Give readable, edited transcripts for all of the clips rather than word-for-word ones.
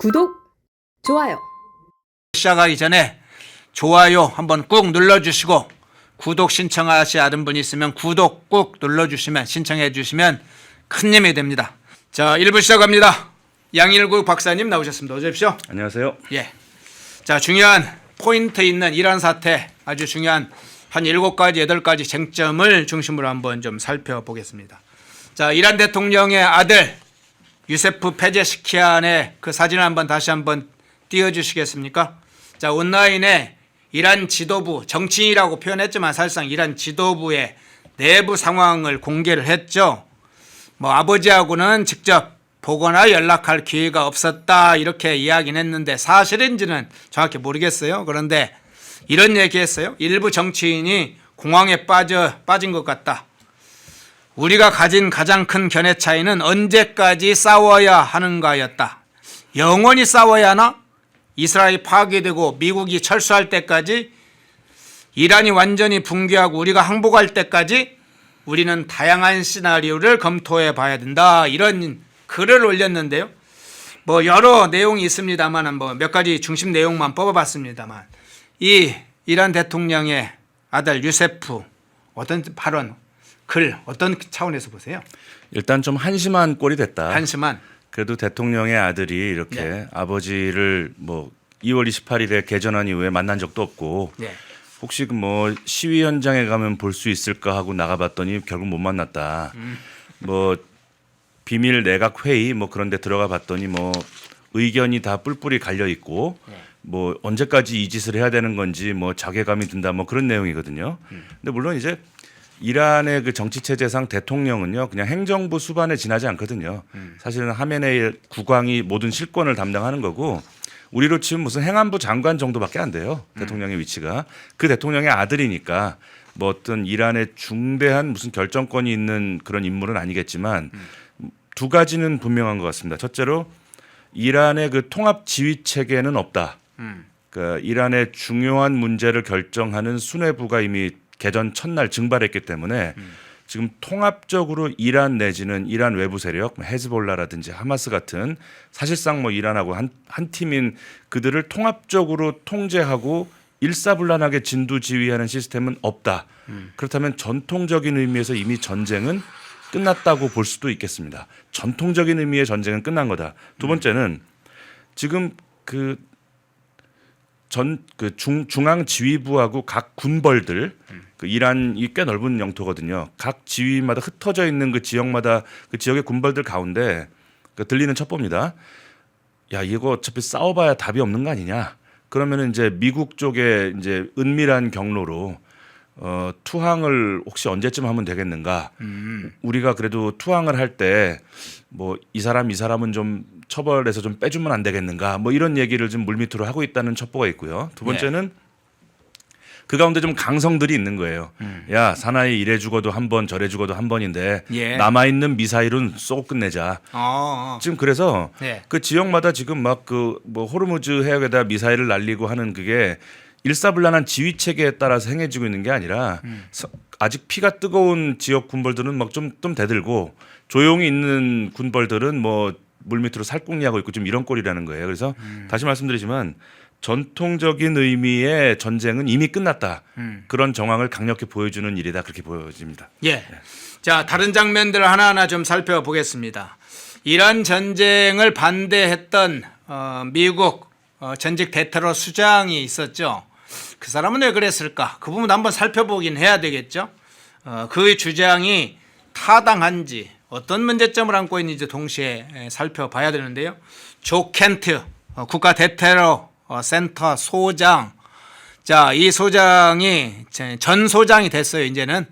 구독, 좋아요. 시작하기 전에 좋아요 한번 꾹 눌러주시고 구독 신청하시는 분이 있으면 구독 꾹 눌러주시면 신청해 주시면 큰 힘이 됩니다. 자, 1부 시작합니다. 양일구 박사님 나오셨습니다. 어서 오십시오. 안녕하세요. 예. 자, 중요한 포인트 있는 이란 사태 아주 중요한 한 7가지, 8가지 쟁점을 중심으로 한번 좀 살펴보겠습니다. 자, 이란 대통령의 아들 유세프 페제시키안의 그 사진을 다시 한번 띄워주시겠습니까? 자, 온라인에 이란 지도부, 정치인이라고 표현했지만 사실상 이란 지도부의 내부 상황을 공개를 했죠. 뭐 아버지하고는 직접 보거나 연락할 기회가 없었다 이렇게 이야기는 했는데 사실인지는 정확히 모르겠어요. 그런데 이런 얘기했어요. 일부 정치인이 공황에 빠진 것 같다. 우리가 가진 가장 큰 견해 차이는 언제까지 싸워야 하는가였다. 영원히 싸워야 하나? 이스라엘이 파괴되고 미국이 철수할 때까지, 이란이 완전히 붕괴하고 우리가 항복할 때까지 우리는 다양한 시나리오를 검토해 봐야 된다. 이런 글을 올렸는데요. 뭐 여러 내용이 있습니다만 뭐 몇 가지 중심 내용만 뽑아봤습니다만, 이 이란 대통령의 아들 유세프 어떤 발언, 글 어떤 차원에서 보세요? 일단 좀 한심한 꼴이 됐다. 한심한. 그래도 대통령의 아들이 이렇게 네. 아버지를 뭐 2월 28일에 개전한 이후에 만난 적도 없고 네. 혹시 뭐 시위 현장에 가면 볼 수 있을까 하고 나가봤더니 결국 못 만났다. 뭐 비밀 내각 회의 뭐 그런 데 들어가 봤더니 뭐 의견이 다 뿔뿔이 갈려 있고 네. 뭐 언제까지 이 짓을 해야 되는 건지 뭐 자괴감이 든다 뭐 그런 내용이거든요. 근데 물론 이제 이란의 그 정치 체제상 대통령은요 그냥 행정부 수반에 지나지 않거든요. 사실은 하메네이 국왕이 모든 실권을 담당하는 거고 우리로 치면 무슨 행안부 장관 정도밖에 안 돼요. 대통령의 위치가. 그 대통령의 아들이니까 뭐 어떤 이란의 중대한 무슨 결정권이 있는 그런 인물은 아니겠지만 두 가지는 분명한 것 같습니다. 첫째로 이란의 그 통합 지휘 체계는 없다. 그러니까 이란의 중요한 문제를 결정하는 수뇌부가 이미 개전 첫날 증발했기 때문에 지금 통합적으로 이란 내지는 이란 외부 세력, 헤즈볼라라든지 하마스 같은 사실상 뭐 이란하고 한 팀인 그들을 통합적으로 통제하고 일사불란하게 진두지휘하는 시스템은 없다. 그렇다면 전통적인 의미에서 이미 전쟁은 끝났다고 볼 수도 있겠습니다. 전통적인 의미의 전쟁은 끝난 거다. 두 번째는 지금 중앙 지휘부하고 각 군벌들, 그 이란이 꽤 넓은 영토거든요. 각 지휘마다 흩어져 있는 그 지역마다 그 지역의 군벌들 가운데 들리는 첩보입니다. 야, 이거 어차피 싸워봐야 답이 없는 거 아니냐? 그러면은 이제 미국 쪽에 이제 은밀한 경로로 투항을 혹시 언제쯤 하면 되겠는가? 우리가 그래도 투항을 할 때 뭐 이 사람은 좀 처벌해서 좀 빼주면 안 되겠는가? 뭐 이런 얘기를 좀 물밑으로 하고 있다는 첩보가 있고요. 두 번째는 그 가운데 좀 강성들이 있는 거예요. 야, 사나이 이래 죽어도 한 번 저래 죽어도 한 번인데 예. 남아있는 미사일은 쏘고 끝내자. 지금 그래서 네. 그 지역마다 지금 막 그 뭐 호르무즈 해역에다 미사일을 날리고 하는 그게 일사불란한 지휘 체계에 따라서 행해지고 있는 게 아니라 아직 피가 뜨거운 지역 군벌들은 막 좀 대들고 조용히 있는 군벌들은 뭐 물밑으로 살궁리하고 있고 좀 이런 꼴이라는 거예요. 그래서 다시 말씀드리지만 전통적인 의미의 전쟁은 이미 끝났다. 그런 정황을 강력히 보여주는 일이다. 그렇게 보여집니다. 예. 자, 다른 장면들을 하나하나 좀 살펴보겠습니다. 이란 전쟁을 반대했던 미국 전직 대테러 수장이 있었죠. 그 사람은 왜 그랬을까? 그 부분 한번 살펴보긴 해야 되겠죠. 그의 주장이 타당한지 어떤 문제점을 안고 있는지 동시에 살펴봐야 되는데요. 조 켄트 국가 대테러 센터 소장. 자, 이 소장이 전 소장이 됐어요. 이제는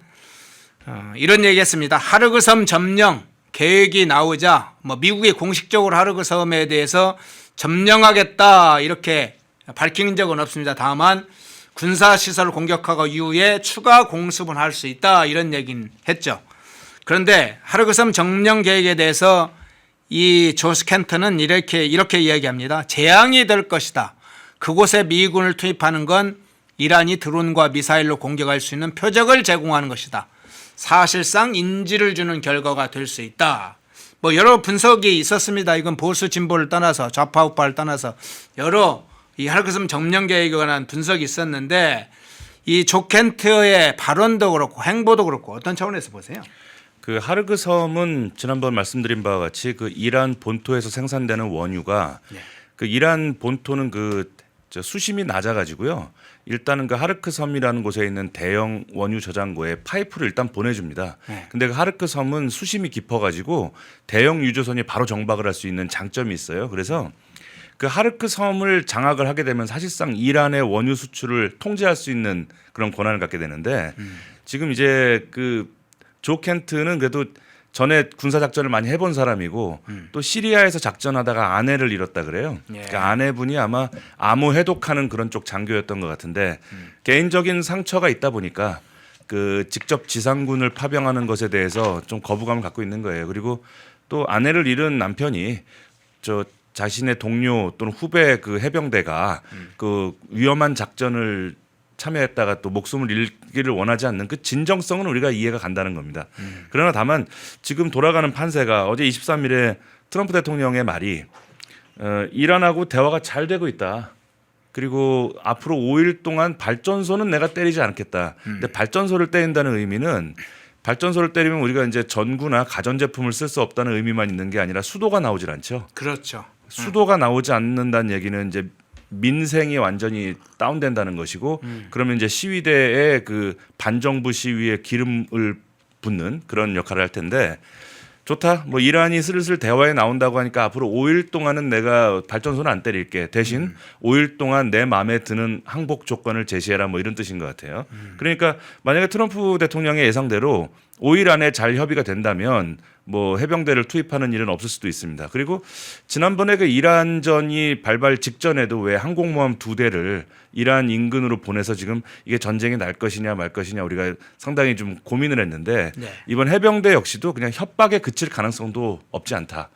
이런 얘기했습니다. 하르그 섬 점령 계획이 나오자 뭐 미국이 공식적으로 하르그 섬에 대해서 점령하겠다 이렇게 밝힌 적은 없습니다. 다만 군사시설을 공격하고 이후에 추가 공습은 할 수 있다 이런 얘기는 했죠. 그런데 하르그 섬 점령 계획에 대해서 이 조스 켄트는 이렇게 이야기합니다. 재앙이 될 것이다. 그곳에 미군을 투입하는 건 이란이 드론과 미사일로 공격할 수 있는 표적을 제공하는 것이다. 사실상 인지를 주는 결과가 될 수 있다. 뭐 여러 분석이 있었습니다. 이건 보수 진보를 떠나서 좌파 우파를 떠나서 여러 이 하르크섬 점령 계획에 관한 분석이 있었는데 이 조켄트의 발언도 그렇고 행보도 그렇고 어떤 차원에서 보세요? 그 하르그 섬은 지난번 말씀드린 바와 같이 그 이란 본토에서 생산되는 원유가 네. 그 이란 본토는 저 수심이 낮아가지고요. 일단은 그 하르크 섬이라는 곳에 있는 대형 원유 저장고에 파이프를 일단 보내줍니다. 네. 근데 그 하르크 섬은 수심이 깊어가지고 대형 유조선이 바로 정박을 할 수 있는 장점이 있어요. 그래서 그 하르크 섬을 장악을 하게 되면 사실상 이란의 원유 수출을 통제할 수 있는 그런 권한을 갖게 되는데 지금 이제 그 조 켄트는 그래도 전에 군사 작전을 많이 해본 사람이고 또 시리아에서 작전하다가 아내를 잃었다 그래요. 예. 그러니까 아내분이 아마 암호 해독하는 그런 쪽 장교였던 것 같은데 개인적인 상처가 있다 보니까 그 직접 지상군을 파병하는 것에 대해서 좀 거부감을 갖고 있는 거예요. 그리고 또 아내를 잃은 남편이 저 자신의 동료 또는 후배 그 해병대가 그 위험한 작전을 참여했다가 또 목숨을 잃기를 원하지 않는 그 진정성은 우리가 이해가 간다는 겁니다. 그러나 다만 지금 돌아가는 판세가 어제 23일에 트럼프 대통령의 말이 이란하고 대화가 잘 되고 있다. 그리고 앞으로 5일 동안 발전소는 내가 때리지 않겠다. 근데 발전소를 때린다는 의미는 발전소를 때리면 우리가 이제 전구나 가전제품을 쓸 수 없다는 의미만 있는 게 아니라 수도가 나오질 않죠. 그렇죠. 수도가 나오지 않는다는 얘기는 이제 민생이 완전히 다운된다는 것이고 그러면 이제 시위대의 그 반정부 시위에 기름을 붓는 그런 역할을 할 텐데 좋다. 뭐 이란이 슬슬 대화에 나온다고 하니까 앞으로 5일 동안은 내가 발전소는 안 때릴게. 대신 5일 동안 내 마음에 드는 항복 조건을 제시해라. 뭐 이런 뜻인 것 같아요. 그러니까 만약에 트럼프 대통령의 예상대로 5일 안에 잘 협의가 된다면 뭐 해병대를 투입하는 일은 없을 수도 있습니다. 그리고 지난번에 그 이란전이 발발 직전에도 왜 항공모함 2대를 이란 인근으로 보내서 지금 이게 전쟁이 날 것이냐 말 것이냐 우리가 상당히 좀 고민을 했는데 네. 이번 해병대 역시도 그냥 협박에 그칠 가능성도 없지 않다.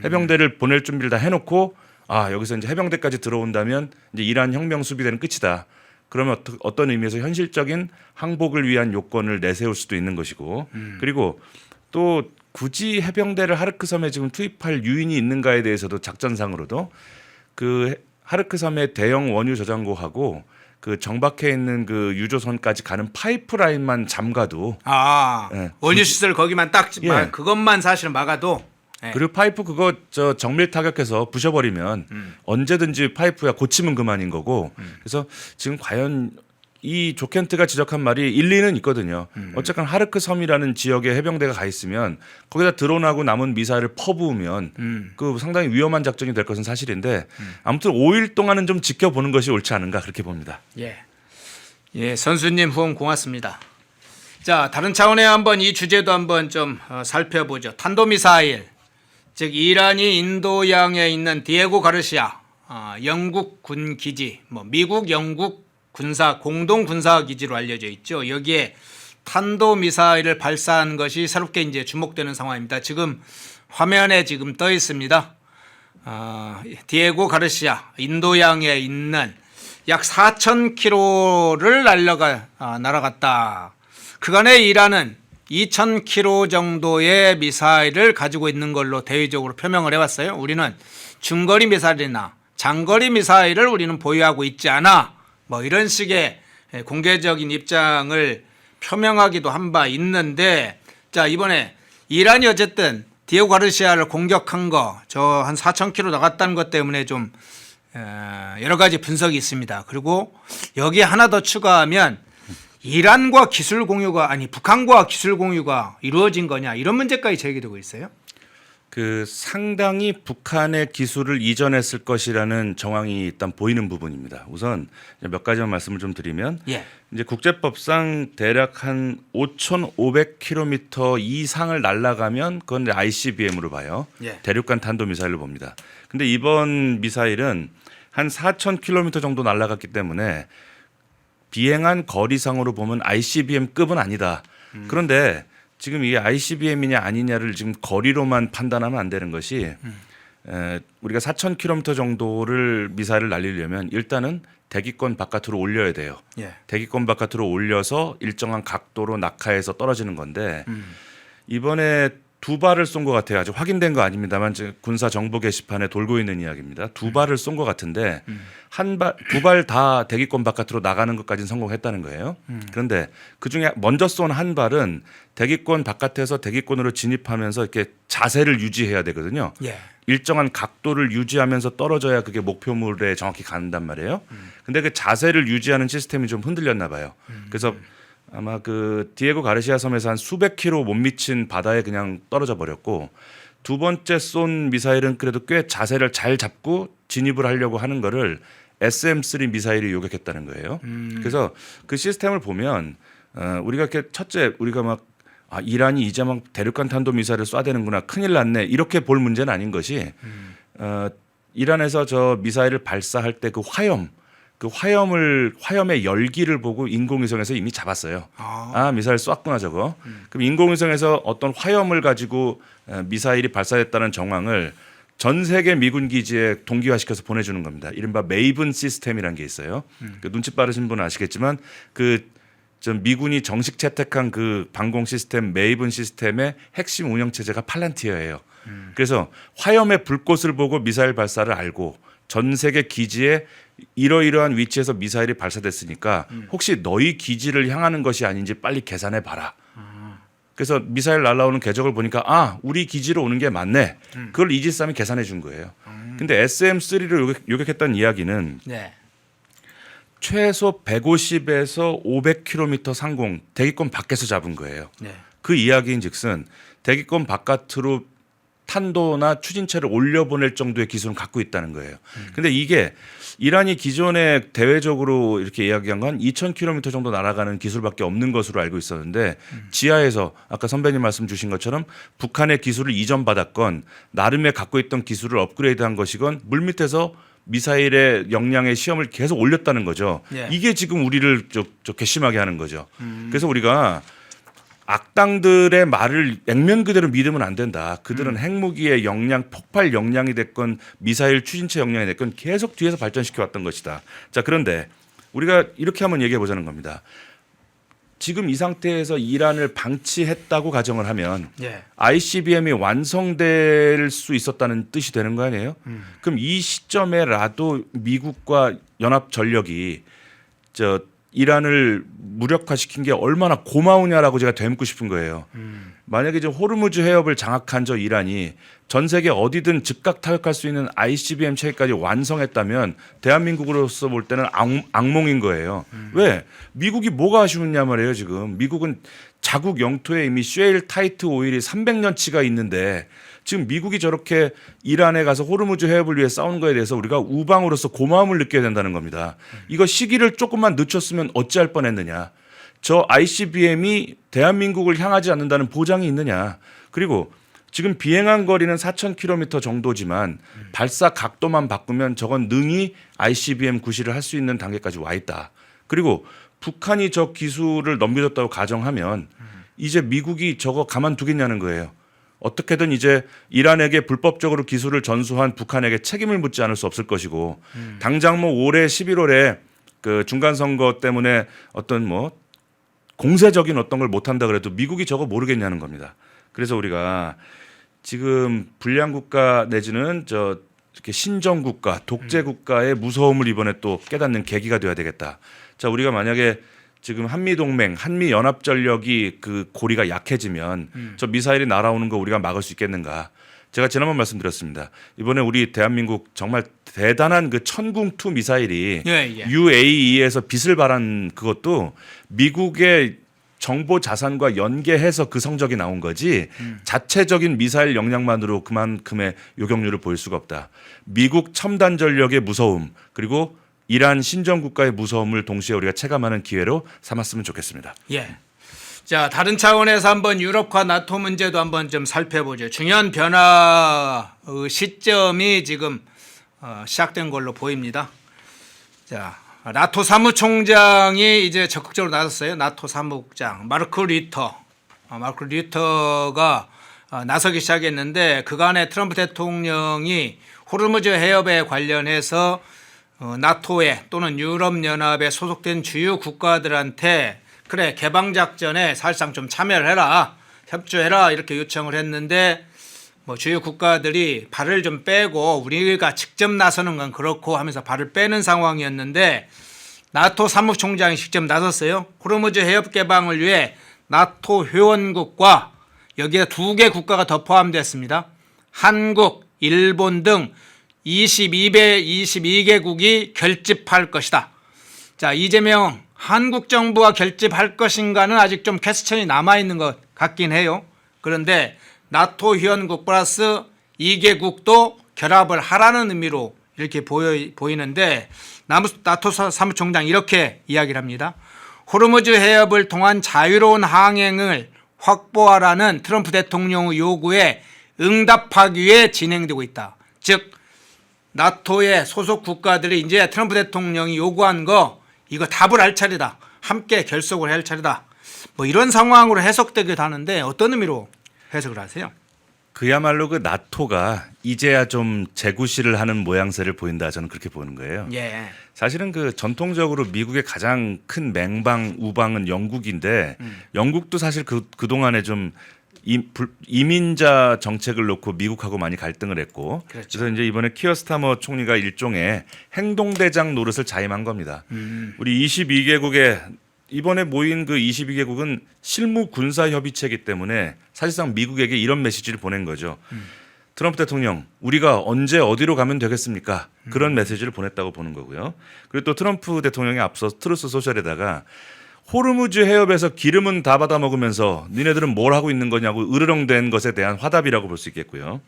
해병대를 보낼 준비를 다 해놓고 아 여기서 이제 해병대까지 들어온다면 이제 이란 혁명 수비대는 끝이다. 그러면 어떤 의미에서 현실적인 항복을 위한 요건을 내세울 수도 있는 것이고 그리고 또 굳이 해병대를 하르크 섬에 지금 투입할 유인이 있는가에 대해서도 작전상으로도 그 하르크 섬의 대형 원유 저장고하고 그 정박해 있는 그 유조선까지 가는 파이프라인만 잠가도 아 원유 시설 거기만 딱 예. 그것만 사실은 막아도 예. 그리고 파이프 그거 저 정밀 타격해서 부셔버리면 언제든지 파이프야 고치면 그만인 거고 그래서 지금 과연 이 조켄트가 지적한 말이 일리는 있거든요. 어쨌건 하르크 섬이라는 지역에 해병대가 가 있으면 거기다 드론하고 남은 미사일을 퍼부으면 그 상당히 위험한 작전이 될 것은 사실인데 아무튼 5일 동안은 좀 지켜보는 것이 옳지 않은가 그렇게 봅니다. 예. 예, 선수님 후원 고맙습니다. 자, 다른 차원의 한번 이 주제도 한번 좀 살펴보죠. 탄도미사일, 즉 이란이 인도양에 있는 디에고 가르시아 영국 군 기지, 뭐 미국, 영국 공동 군사 기지로 알려져 있죠. 여기에 탄도미사일을 발사한 것이 새롭게 이제 주목되는 상황입니다. 지금 화면에 지금 떠 있습니다. 디에고 가르시아 인도양에 있는 약 4,000km를 날아갔다. 그간에 이란은 2,000km 정도의 미사일을 가지고 있는 걸로 대외적으로 표명을 해왔어요. 우리는 중거리 미사일이나 장거리 미사일을 우리는 보유하고 있지 않아. 뭐 이런 식의 공개적인 입장을 표명하기도 한 바 있는데 자 이번에 이란이 어쨌든 디에고 가르시아를 공격한 거 저 한 4,000km 나갔다는 것 때문에 좀 여러 가지 분석이 있습니다. 그리고 여기에 하나 더 추가하면 이란과 기술 공유가 북한과 기술 공유가 이루어진 거냐 이런 문제까지 제기되고 있어요. 그 상당히 북한의 기술을 이전했을 것이라는 정황이 일단 보이는 부분입니다. 우선 몇 가지만 말씀을 좀 드리면 예. 이제 국제법상 대략 한 5,500km 이상을 날아가면 그건 ICBM으로 봐요. 예. 대륙간 탄도미사일로 봅니다. 근데 이번 미사일은 한 4,000km 정도 날아갔기 때문에 비행한 거리상으로 보면 ICBM급은 아니다. 그런데 지금 이게 ICBM이냐 아니냐를 지금 거리로만 판단하면 안 되는 것이 우리가 4,000km 정도를 미사일을 날리려면 일단은 대기권 바깥으로 올려야 돼요. 예. 대기권 바깥으로 올려서 일정한 각도로 낙하해서 떨어지는 건데 이번에 두 발을 쏜 것 같아요. 아직 확인된 거 아닙니다만 군사 정보 게시판에 돌고 있는 이야기입니다. 두 발을 쏜 것 같은데 두 발 다 대기권 바깥으로 나가는 것까지는 성공했다는 거예요. 그런데 그 중에 먼저 쏜 한 발은 대기권 바깥에서 대기권으로 진입하면서 이렇게 자세를 유지해야 되거든요. 예. 일정한 각도를 유지하면서 떨어져야 그게 목표물에 정확히 간단 말이에요. 근데 그 자세를 유지하는 시스템이 좀 흔들렸나 봐요. 그래서 아마 그 디에고 가르시아 섬에서 한 수백 킬로 못 미친 바다에 그냥 떨어져 버렸고, 두 번째 쏜 미사일은 그래도 꽤 자세를 잘 잡고 진입을 하려고 하는 거를 SM-3 미사일이 요격했다는 거예요. 그래서 그 시스템을 보면 우리가 이렇게 첫째 우리가 막 이란이 이제 막 대륙간 탄도 미사일을 쏴대는구나, 큰일 났네, 이렇게 볼 문제는 아닌 것이 이란에서 저 미사일을 발사할 때 그 화염의 열기를 보고 인공위성에서 이미 잡았어요. 미사일 쐈구나 저거. 그럼 인공위성에서 어떤 화염을 가지고 미사일이 발사됐다는 정황을 전 세계 미군 기지에 동기화시켜서 보내주는 겁니다. 이른바 메이븐 시스템이라는 게 있어요. 그 눈치 빠르신 분은 아시겠지만 전 미군이 정식 채택한 그 방공 시스템 메이븐 시스템의 핵심 운영 체제가 팔란티어예요. 그래서 화염의 불꽃을 보고 미사일 발사를 알고 전 세계 기지에 이러이러한 위치에서 미사일이 발사됐으니까 혹시 너희 기지를 향하는 것이 아닌지 빨리 계산해 봐라. 그래서 미사일 날라오는 궤적을 보니까 우리 기지로 오는 게 맞네. 그걸 이지스함이 계산해 준 거예요. 근데 SM-3를 요격했다는 이야기는 네. 최소 150에서 500km 상공 대기권 밖에서 잡은 거예요. 네. 그 이야기인즉슨 대기권 바깥으로 탄도나 추진체를 올려보낼 정도의 기술은 갖고 있다는 거예요. 근데 이게 이란이 기존에 대외적으로 이렇게 이야기한 건 2,000km 정도 날아가는 기술밖에 없는 것으로 알고 있었는데 지하에서 아까 선배님 말씀 주신 것처럼 북한의 기술을 이전받았건 나름의 갖고 있던 기술을 업그레이드한 것이건 물밑에서 미사일의 역량의 시험을 계속 올렸다는 거죠. 예. 이게 지금 우리를 저 괘씸하게 하는 거죠. 그래서 우리가 악당들의 말을 액면 그대로 믿으면 안 된다. 그들은 핵무기의 역량, 폭발 역량이 됐건 미사일 추진체 역량이 됐건 계속 뒤에서 발전시켜 왔던 것이다. 자, 그런데 우리가 이렇게 한번 얘기해 보자는 겁니다. 지금 이 상태에서 이란을 방치했다고 가정을 하면 예. ICBM이 완성될 수 있었다는 뜻이 되는 거 아니에요? 그럼 이 시점에라도 미국과 연합 전력이 이란을 무력화시킨 게 얼마나 고마우냐라고 제가 되묻고 싶은 거예요. 만약에 지금 호르무즈 해협을 장악한 저 이란이 전 세계 어디든 즉각 타격할 수 있는 ICBM 체계까지 완성했다면 대한민국으로서 볼 때는 악몽인 거예요. 왜? 미국이 뭐가 아쉬웠냐 말이에요. 지금 미국은 자국 영토에 이미 쉐일 타이트 오일이 300년치가 있는데 지금 미국이 저렇게 이란에 가서 호르무즈 해협을 위해 싸우는 거에 대해서 우리가 우방으로서 고마움을 느껴야 된다는 겁니다. 이거 시기를 조금만 늦췄으면 어찌할 뻔했느냐. 저 ICBM이 대한민국을 향하지 않는다는 보장이 있느냐. 그리고 지금 비행한 거리는 4,000km 정도지만 발사 각도만 바꾸면 저건 능히 ICBM 구실을 할 수 있는 단계까지 와 있다. 그리고 북한이 저 기술을 넘겨줬다고 가정하면 이제 미국이 저거 가만두겠냐는 거예요. 어떻게든 이제 이란에게 불법적으로 기술을 전수한 북한에게 책임을 묻지 않을 수 없을 것이고 당장 뭐 올해 11월에 그 중간 선거 때문에 어떤 뭐 공세적인 어떤 걸 못한다 그래도 미국이 저거 모르겠냐는 겁니다. 그래서 우리가 지금 불량 국가 내지는 이렇게 신정 국가, 독재 국가의 무서움을 이번에 또 깨닫는 계기가 돼야 되겠다. 자, 우리가 만약에 지금 한미동맹, 한미연합전력이 그 고리가 약해지면 저 미사일이 날아오는 거 우리가 막을 수 있겠는가. 제가 지난번 말씀드렸습니다. 이번에 우리 대한민국 정말 대단한 그 천궁2 미사일이 UAE에서 빛을 발한 그것도 미국의 정보 자산과 연계해서 그 성적이 나온 거지 자체적인 미사일 역량만으로 그만큼의 요격률을 보일 수가 없다. 미국 첨단 전력의 무서움 그리고 이란 신정국가의 무서움을 동시에 우리가 체감하는 기회로 삼았으면 좋겠습니다. 예. 자, 다른 차원에서 한번 유럽과 나토 문제도 한번 좀 살펴보죠. 중요한 변화 시점이 지금 시작된 걸로 보입니다. 자, 나토 사무총장이 이제 적극적으로 나섰어요. 나토 사무국장 마르크 류터가 나서기 시작했는데 그간에 트럼프 대통령이 호르무즈 해협에 관련해서 나토에 또는 유럽연합에 소속된 주요 국가들한테 그래 개방작전에 사실상 좀 참여를 해라. 협조해라 이렇게 요청을 했는데 뭐 주요 국가들이 발을 좀 빼고 우리가 직접 나서는 건 그렇고 하면서 발을 빼는 상황이었는데 나토 사무총장이 직접 나섰어요. 호르무즈 해협 개방을 위해 나토 회원국과 여기에 2개 국가가 더 포함됐습니다. 한국, 일본 등 22개국이 결집할 것이다. 자, 이재명 한국 정부가 결집할 것인가는 아직 좀 퀘스천이 남아있는 것 같긴 해요. 그런데 나토 회원국 플러스 2개국도 결합을 하라는 의미로 이렇게 보이는데 나토 사무총장 이렇게 이야기를 합니다. 호르무즈 해협을 통한 자유로운 항행을 확보하라는 트럼프 대통령의 요구에 응답하기 위해 진행되고 있다. 즉 나토의 소속 국가들이 이제 트럼프 대통령이 요구한 거 이거 답을 할 차례다. 함께 결속을 할 차례다. 뭐 이런 상황으로 해석되기도 하는데 어떤 의미로 해석을 하세요? 그야말로 그 나토가 이제야 좀 재구실을 하는 모양새를 보인다, 저는 그렇게 보는 거예요. 예. 사실은 그 전통적으로 미국의 가장 큰 맹방 우방은 영국인데 영국도 사실 그동안에 좀 이민자 정책을 놓고 미국하고 많이 갈등을 했고 그렇죠. 그래서 이제 이번에 키어 스타머 총리가 일종의 행동대장 노릇을 자임한 겁니다. 우리 22개국의 이번에 모인 그 22개국은 실무 군사 협의체이기 때문에 사실상 미국에게 이런 메시지를 보낸 거죠. 트럼프 대통령, 우리가 언제 어디로 가면 되겠습니까? 그런 메시지를 보냈다고 보는 거고요. 그리고 또 트럼프 대통령이 앞서 트루스 소셜에다가 호르무즈 해협에서 기름은 다 받아 먹으면서 니네들은 뭘 하고 있는 거냐고 으르렁댄 것에 대한 화답이라고 볼 수 있겠고요.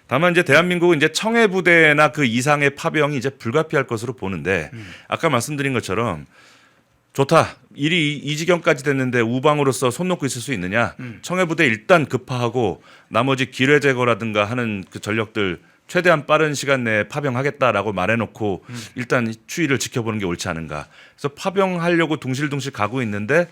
다만 이제 대한민국은 이제 청해 부대나 그 이상의 파병이 이제 불가피할 것으로 보는데 아까 말씀드린 것처럼 좋다. 일이 이 지경까지 됐는데 우방으로서 손 놓고 있을 수 있느냐? 청해 부대 일단 급파하고 나머지 기뢰 제거라든가 하는 그 전력들 최대한 빠른 시간 내에 파병하겠다라고 말해놓고 일단 추이를 지켜보는 게 옳지 않은가. 그래서 파병하려고 둥실둥실 가고 있는데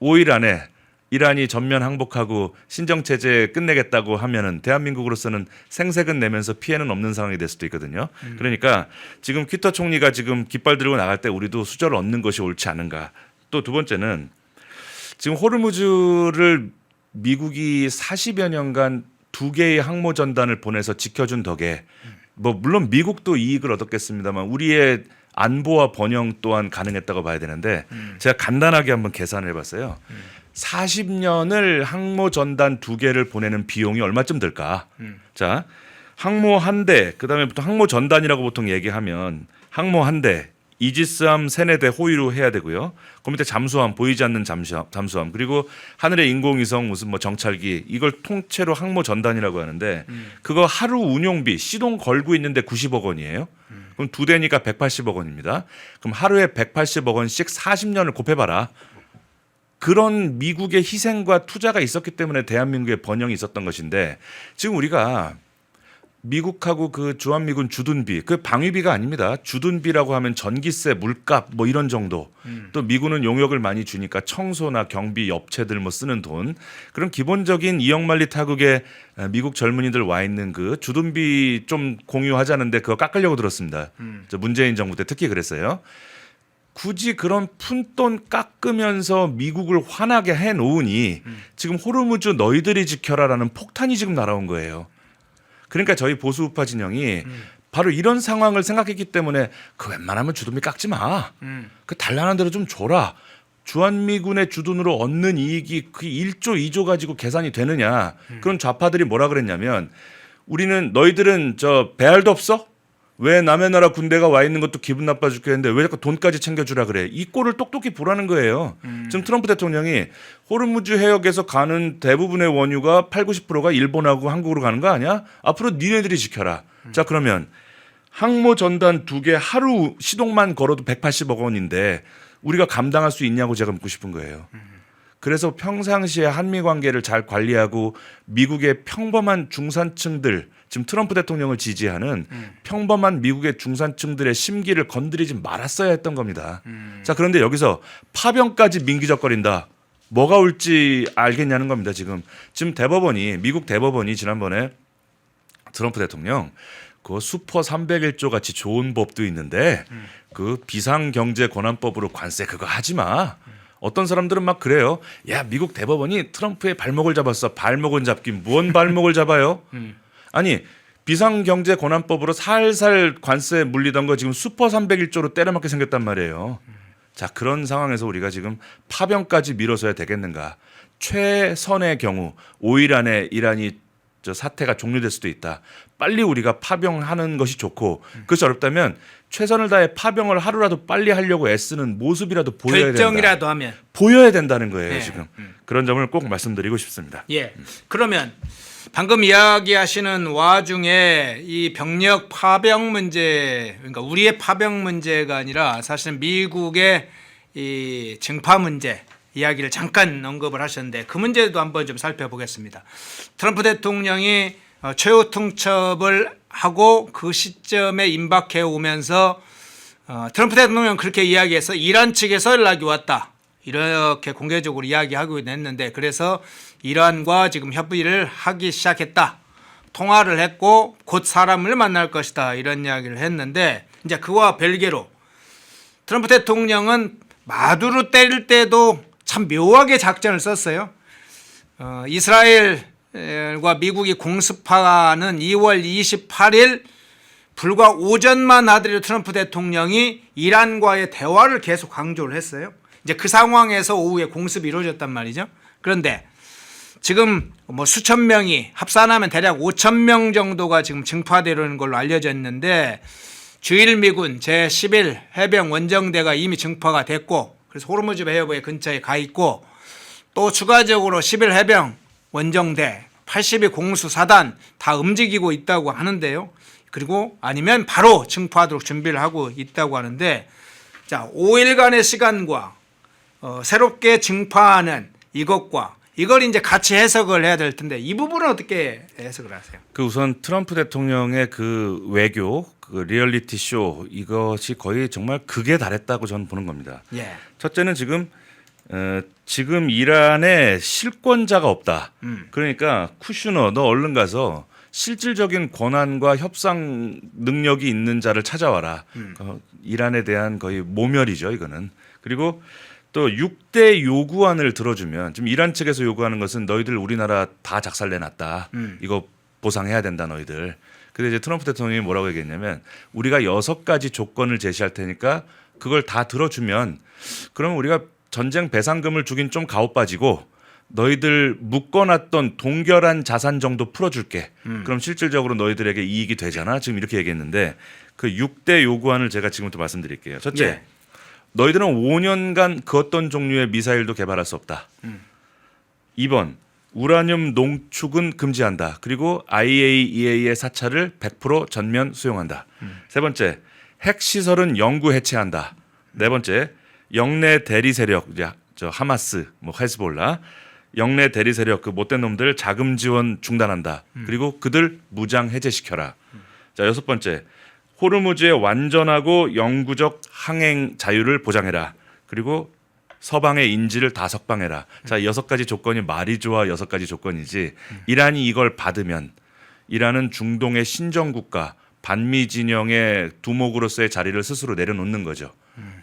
5일 안에 이란이 전면 항복하고 신정체제 끝내겠다고 하면은 대한민국으로서는 생색은 내면서 피해는 없는 상황이 될 수도 있거든요. 그러니까 지금 퀴터 총리가 지금 깃발 들고 나갈 때 우리도 수저를 얻는 것이 옳지 않은가. 또 두 번째는 지금 호르무즈를 미국이 40여 년간 2개의 항모 전단을 보내서 지켜준 덕에 뭐 물론 미국도 이익을 얻었겠습니다만 우리의 안보와 번영 또한 가능했다고 봐야 되는데 제가 간단하게 한번 계산을 해봤어요. 40년을 항모 전단 2개를 보내는 비용이 얼마쯤 들까? 자, 항모 한 대, 그다음에 보통 항모 전단이라고 보통 얘기하면 항모 한 대, 이지스함 3-4대 호위로 해야 되고요. 그 밑에 잠수함, 보이지 않는 잠수함, 그리고 하늘의 인공위성 무슨 뭐 정찰기, 이걸 통째로 항모 전단이라고 하는데 그거 하루 운용비 시동 걸고 있는데 90억 원이에요. 그럼 2대니까 180억 원입니다. 그럼 하루에 180억 원씩 40년을 곱해봐라. 그런 미국의 희생과 투자가 있었기 때문에 대한민국의 번영이 있었던 것인데 지금 우리가 미국하고 그 주한미군 주둔비, 그 방위비가 아닙니다. 주둔비라고 하면 전기세, 물값 뭐 이런 정도. 또 미군은 용역을 많이 주니까 청소나 경비, 업체들 뭐 쓰는 돈. 그런 기본적인 이영만리 타국에 미국 젊은이들 와 있는 그 주둔비 좀 공유하자는데 그거 깎으려고 들었습니다. 저 문재인 정부 때 특히 그랬어요. 굳이 그런 푼돈 깎으면서 미국을 화나게 해놓으니 지금 호르무즈 너희들이 지켜라라는 폭탄이 지금 날아온 거예요. 그러니까 저희 보수 우파 진영이 바로 이런 상황을 생각했기 때문에 그 웬만하면 주둔비 깎지 마. 그 달라는 대로 좀 줘라. 주한미군의 주둔으로 얻는 이익이 그 1조, 2조 가지고 계산이 되느냐. 그런 좌파들이 뭐라 그랬냐면 우리는 너희들은 저 배알도 없어? 왜 남의 나라 군대가 와 있는 것도 기분 나빠 죽겠는데 왜 자꾸 돈까지 챙겨주라 그래. 이 꼴을 똑똑히 보라는 거예요. 지금 트럼프 대통령이 호르무즈 해역에서 가는 대부분의 원유가 80-90%가 일본하고 한국으로 가는 거 아니야? 앞으로 니네들이 지켜라. 자, 그러면 항모 전단 2개 하루 시동만 걸어도 180억 원인데 우리가 감당할 수 있냐고 제가 묻고 싶은 거예요. 그래서 평상시에 한미 관계를 잘 관리하고 미국의 평범한 중산층들, 지금 트럼프 대통령을 지지하는 평범한 미국의 중산층들의 심기를 건드리지 말았어야 했던 겁니다. 자, 그런데 여기서 파병까지 민기적거린다. 뭐가 올지 알겠냐는 겁니다. 지금 대법원이, 미국 대법원이 지난번에 트럼프 대통령 그 슈퍼 301조 같이 좋은 법도 있는데 그 비상경제권한법으로 관세 그거 하지 마. 어떤 사람들은 막 그래요. 야, 미국 대법원이 트럼프의 발목을 잡았어. 발목은 잡긴 뭔 발목을 잡아요? 아니, 비상경제권한법으로 살살 관세에 물리던 거 지금 슈퍼 301조로 때려맞게 생겼단 말이에요. 자, 그런 상황에서 우리가 지금 파병까지 미뤄서야 되겠는가? 최선의 경우 5일 안에 이란이 저 사태가 종료될 수도 있다. 빨리 우리가 파병하는 것이 좋고, 그것이 어렵다면 최선을 다해 파병을 하루라도 빨리 하려고 애쓰는 모습이라도 보여야 된다. 결정이라도 하면. 보여야 된다는 거예요, 네. 지금. 그런 점을 꼭 말씀드리고 싶습니다. 예. 그러면 방금 이야기하시는 와중에 이 병력 파병 문제, 그러니까 우리의 파병 문제가 아니라 사실은 미국의 이 증파 문제 이야기를 잠깐 언급을 하셨는데 그 문제도 한번 좀 살펴보겠습니다. 트럼프 대통령이 최후 통첩을 하고 그 시점에 임박해 오면서 트럼프 대통령은 그렇게 이야기해서 이란 측에서 연락이 왔다. 이렇게 공개적으로 이야기하고 했는데 그래서 이란과 지금 협의를 하기 시작했다. 통화를 했고 곧 사람을 만날 것이다. 이런 이야기를 했는데 이제 그와 별개로 트럼프 대통령은 마두로 때릴 때도 참 묘하게 작전을 썼어요. 이스라엘과 미국이 공습하는 2월 28일 불과 오전만 하더라도 트럼프 대통령이 이란과의 대화를 계속 강조를 했어요. 이제 그 상황에서 오후에 공습이 이루어졌단 말이죠. 그런데 지금 뭐 수천 명이 합산하면 대략 5천 명 정도가 지금 증파되는 걸로 알려져 있는데 주일 미군 제11 해병 원정대가 이미 증파가 됐고 그래서 호르무즈 해협의 근처에 가 있고 또 추가적으로 11 해병 원정대 82 공수사단 다 움직이고 있다고 하는데요. 그리고 아니면 바로 증파하도록 준비를 하고 있다고 하는데 자 5일간의 시간과 새롭게 증파하는 이것과 이걸 이제 같이 해석을 해야 될 텐데 이 부분은 어떻게 해석을 하세요? 그 우선 트럼프 대통령의 그 외교, 그 리얼리티 쇼 이것이 거의 정말 극에 달했다고 저는 보는 겁니다. 예. 첫째는 지금 이란에 실권자가 없다. 그러니까 쿠슈너 너 얼른 가서 실질적인 권한과 협상 능력이 있는 자를 찾아와라. 이란에 대한 거의 모멸이죠, 이거는. 그리고 또 6대 요구안을 들어주면 지금 이란 측에서 요구하는 것은 너희들 우리나라 다 작살내놨다. 이거 보상해야 된다 너희들. 근데 이제 트럼프 대통령이 뭐라고 얘기했냐면 우리가 6가지 조건을 제시할 테니까 그걸 다 들어주면 그러면 우리가 전쟁 배상금을 주긴 좀 가오빠지고 너희들 묶어놨던 동결한 자산 정도 풀어줄게. 그럼 실질적으로 너희들에게 이익이 되잖아. 지금 이렇게 얘기했는데 그 6대 요구안을 제가 지금부터 말씀드릴게요. 첫째. 예. 너희들은 5년간 그 어떤 종류의 미사일도 개발할 수 없다. 2번 우라늄 농축은 금지한다. 그리고 IAEA의 사찰을 100% 전면 수용한다. 세 번째 핵시설은 영구 해체한다. 네 번째 영내 대리 세력 저 하마스, 뭐 헤즈볼라 영내 대리 세력 그 못된 놈들 자금 지원 중단한다. 그리고 그들 무장 해제시켜라. 자 여섯 번째 호르무즈의 완전하고 영구적 항행 자유를 보장해라. 그리고 서방의 인지를 다 석방해라. 자, 6가지 조건이 말이 좋아 6가지 조건이지. 이란이 이걸 받으면 이란은 중동의 신정국가 반미 진영의 두목으로서의 자리를 스스로 내려놓는 거죠.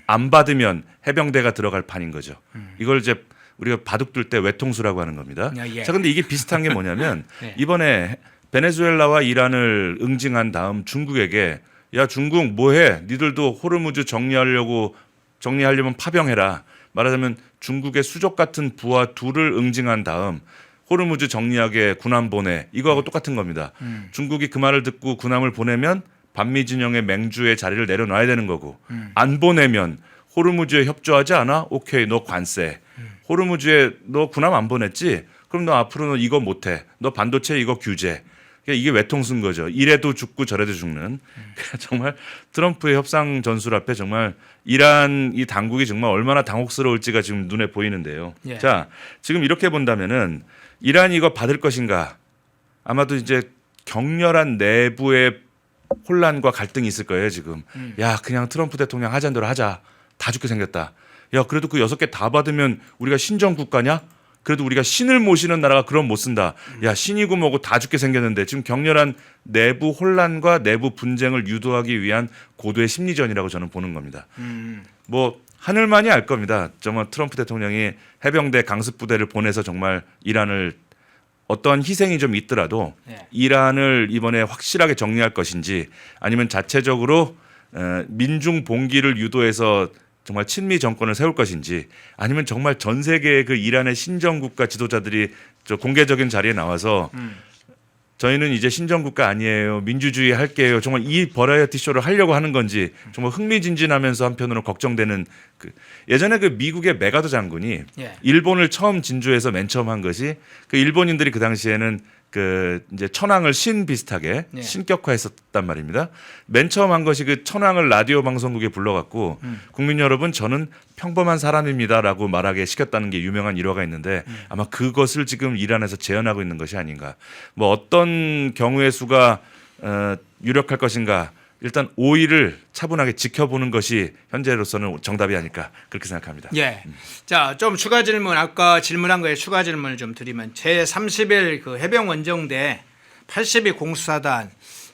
안 받으면 해병대가 들어갈 판인 거죠. 이걸 이제 우리가 바둑둘 때 외통수라고 하는 겁니다. 예. 자, 근데 이게 비슷한 게 뭐냐면 네. 이번에 베네수엘라와 이란을 응징한 다음 중국에게 야 중국 뭐해? 니들도 호르무즈 정리하려면 파병해라. 말하자면 중국의 수족 같은 부하 둘을 응징한 다음 호르무즈 정리하게 군함 보내. 이거하고 똑같은 겁니다. 중국이 그 말을 듣고 군함을 보내면 반미 진영의 맹주의 자리를 내려놔야 되는 거고 안 보내면 호르무즈에 협조하지 않아? 오케이 너 관세. 호르무즈에 너 군함 안 보냈지? 그럼 너 앞으로는 이거 못해. 너 반도체 이거 규제. 이게 외통수인 거죠. 이래도 죽고 저래도 죽는. 정말 트럼프의 협상 전술 앞에 정말 이란 이 당국이 정말 얼마나 당혹스러울지가 지금 눈에 보이는데요. 예. 자, 지금 이렇게 본다면은 이란이 이거 받을 것인가? 아마도 이제 격렬한 내부의 혼란과 갈등이 있을 거예요, 지금. 야, 그냥 트럼프 대통령 하자는 대로 하자. 다 죽게 생겼다. 야, 그래도 그 6개 다 받으면 우리가 신정 국가냐? 그래도 우리가 신을 모시는 나라가 그럼 못 쓴다. 야, 신이고 뭐고 다 죽게 생겼는데 지금 격렬한 내부 혼란과 내부 분쟁을 유도하기 위한 고도의 심리전이라고 저는 보는 겁니다. 뭐 하늘만이 알 겁니다. 정말 트럼프 대통령이 해병대 강습 부대를 보내서 정말 이란을 어떠한 희생이 좀 있더라도 네. 이란을 이번에 확실하게 정리할 것인지 아니면 자체적으로 민중 봉기를 유도해서 정말 친미 정권을 세울 것인지 아니면 정말 전 세계의 그 이란의 신정국가 지도자들이 저 공개적인 자리에 나와서 저희는 이제 신정국가 아니에요. 민주주의 할게요. 정말 이 버라이어티 쇼를 하려고 하는 건지 정말 흥미진진하면서 한편으로 걱정되는 그 예전에 그 미국의 메가더 장군이 예. 일본을 처음 진주해서 맨 처음 한 것이 그 일본인들이 그 당시에는 그 이제 천황을 신 비슷하게 예. 신격화했었단 말입니다. 맨 처음 한 것이 그 천황을 라디오 방송국에 불러갖고 국민 여러분 저는 평범한 사람입니다라고 말하게 시켰다는 게 유명한 일화가 있는데 아마 그것을 지금 이란에서 재현하고 있는 것이 아닌가. 뭐 어떤 경우의 수가 유력할 것인가. 일단 5일을 차분하게 지켜보는 것이 현재로서는 정답이 아닐까 그렇게 생각합니다. 예. 자, 좀 추가 질문 아까 질문한 거에 추가 질문을 좀 드리면 제 30일 그 해병 원정대 82 공수사단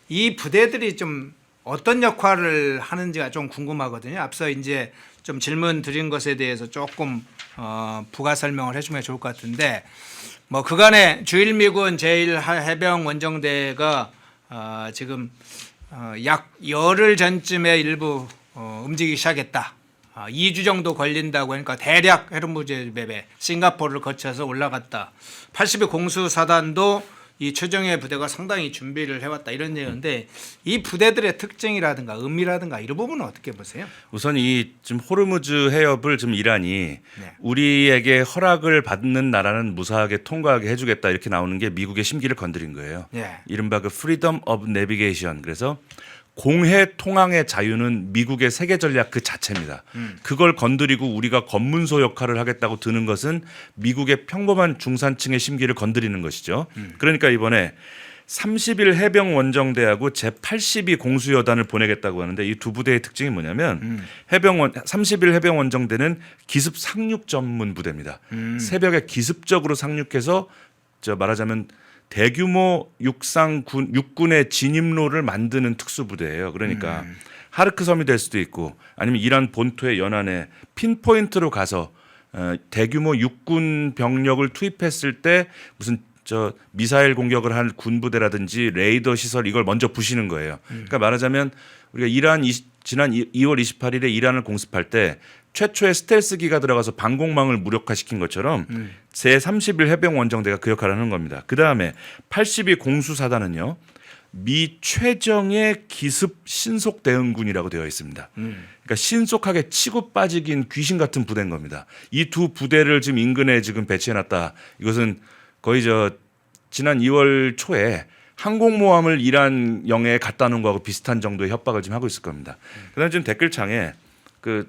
이 부대들이 좀 어떤 역할을 하는지가 좀 궁금하거든요. 앞서 이제 좀 질문 드린 것에 대해서 조금 부가 설명을 해주면 좋을 것 같은데 뭐 그간에 주일미군 제1해병 원정대가 지금 약 열흘 전쯤에 일부 움직이기 시작했다. 2주 정도 걸린다고 하니까 대략 헤르무즈베베 싱가포르를 거쳐서 올라갔다. 80의 공수사단도 이 최정예 부대가 상당히 준비를 해왔다 이런 얘기인데 이 부대들의 특징이라든가 의미라든가 이런 부분은 어떻게 보세요? 우선 이 지금 호르무즈 해협을 지금 이란이 네. 우리에게 허락을 받는 나라는 무사하게 통과하게 해주겠다 이렇게 나오는 게 미국의 심기를 건드린 거예요. 네. 이른바 그 프리덤 오브 내비게이션 그래서 공해 통항의 자유는 미국의 세계 전략 그 자체입니다. 그걸 건드리고 우리가 검문소 역할을 하겠다고 드는 것은 미국의 평범한 중산층의 심기를 건드리는 것이죠. 그러니까 이번에 30일 해병 원정대하고 제82 공수여단을 보내겠다고 하는데 이 두 부대의 특징이 뭐냐면 30일 해병 원정대는 기습 상륙 전문 부대입니다. 새벽에 기습적으로 상륙해서 말하자면 대규모 육군의 진입로를 만드는 특수부대예요. 그러니까 하르크 섬이 될 수도 있고 아니면 이란 본토의 연안에 핀포인트로 가서 대규모 육군 병력을 투입했을 때 무슨 미사일 공격을 한 군부대라든지 레이더 시설 이걸 먼저 부시는 거예요. 그러니까 말하자면 우리가 지난 2월 28일에 이란을 공습할 때 최초의 스텔스기가 들어가서 방공망을 무력화시킨 것처럼 제30일 해병 원정대가 그 역할을 하는 겁니다. 그다음에 82 공수사단은요. 미 최정예 기습 신속 대응군이라고 되어 있습니다. 그러니까 신속하게 치고 빠지긴 귀신 같은 부대인 겁니다. 이 두 부대를 지금 인근에 지금 배치해놨다. 이것은 거의 지난 2월 초에 항공모함을 이란 영해에 갖다 놓은 거하고 비슷한 정도의 협박을 지금 하고 있을 겁니다. 그다음에 지금 댓글창에 그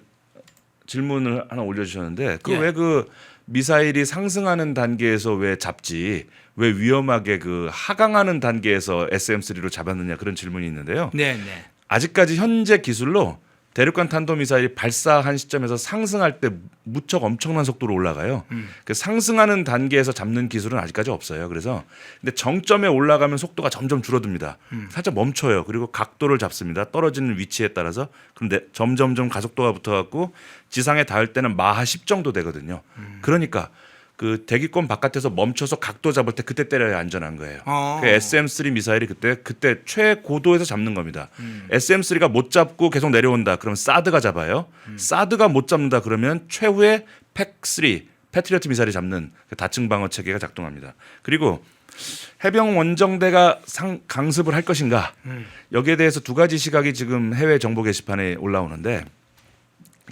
질문을 하나 올려주셨는데 왜 그 미사일이 상승하는 단계에서 왜 잡지 왜 위험하게 그 하강하는 단계에서 SM-3로 잡았느냐 그런 질문이 있는데요. 네. 아직까지 현재 기술로 대륙간 탄도미사일이 발사한 시점에서 상승할 때 무척 엄청난 속도로 올라가요. 그 상승하는 단계에서 잡는 기술은 아직까지 없어요. 그래서 근데 정점에 올라가면 속도가 점점 줄어듭니다. 살짝 멈춰요. 그리고 각도를 잡습니다. 떨어지는 위치에 따라서. 그런데 점점점 가속도가 붙어갖고 지상에 닿을 때는 마하 10 정도 되거든요. 그러니까 그 대기권 바깥에서 멈춰서 각도 잡을 때 그때 때려야 안전한 거예요. 그 SM-3 미사일이 그때 최고도에서 잡는 겁니다. SM-3가 못 잡고 계속 내려온다. 그러면 사드가 잡아요. 사드가 못 잡는다. 그러면 최후의 팩3 패트리어트 미사일이 잡는 그 다층 방어 체계가 작동합니다. 그리고 해병 원정대가 강습을 할 것인가? 여기에 대해서 두 가지 시각이 지금 해외 정보 게시판에 올라오는데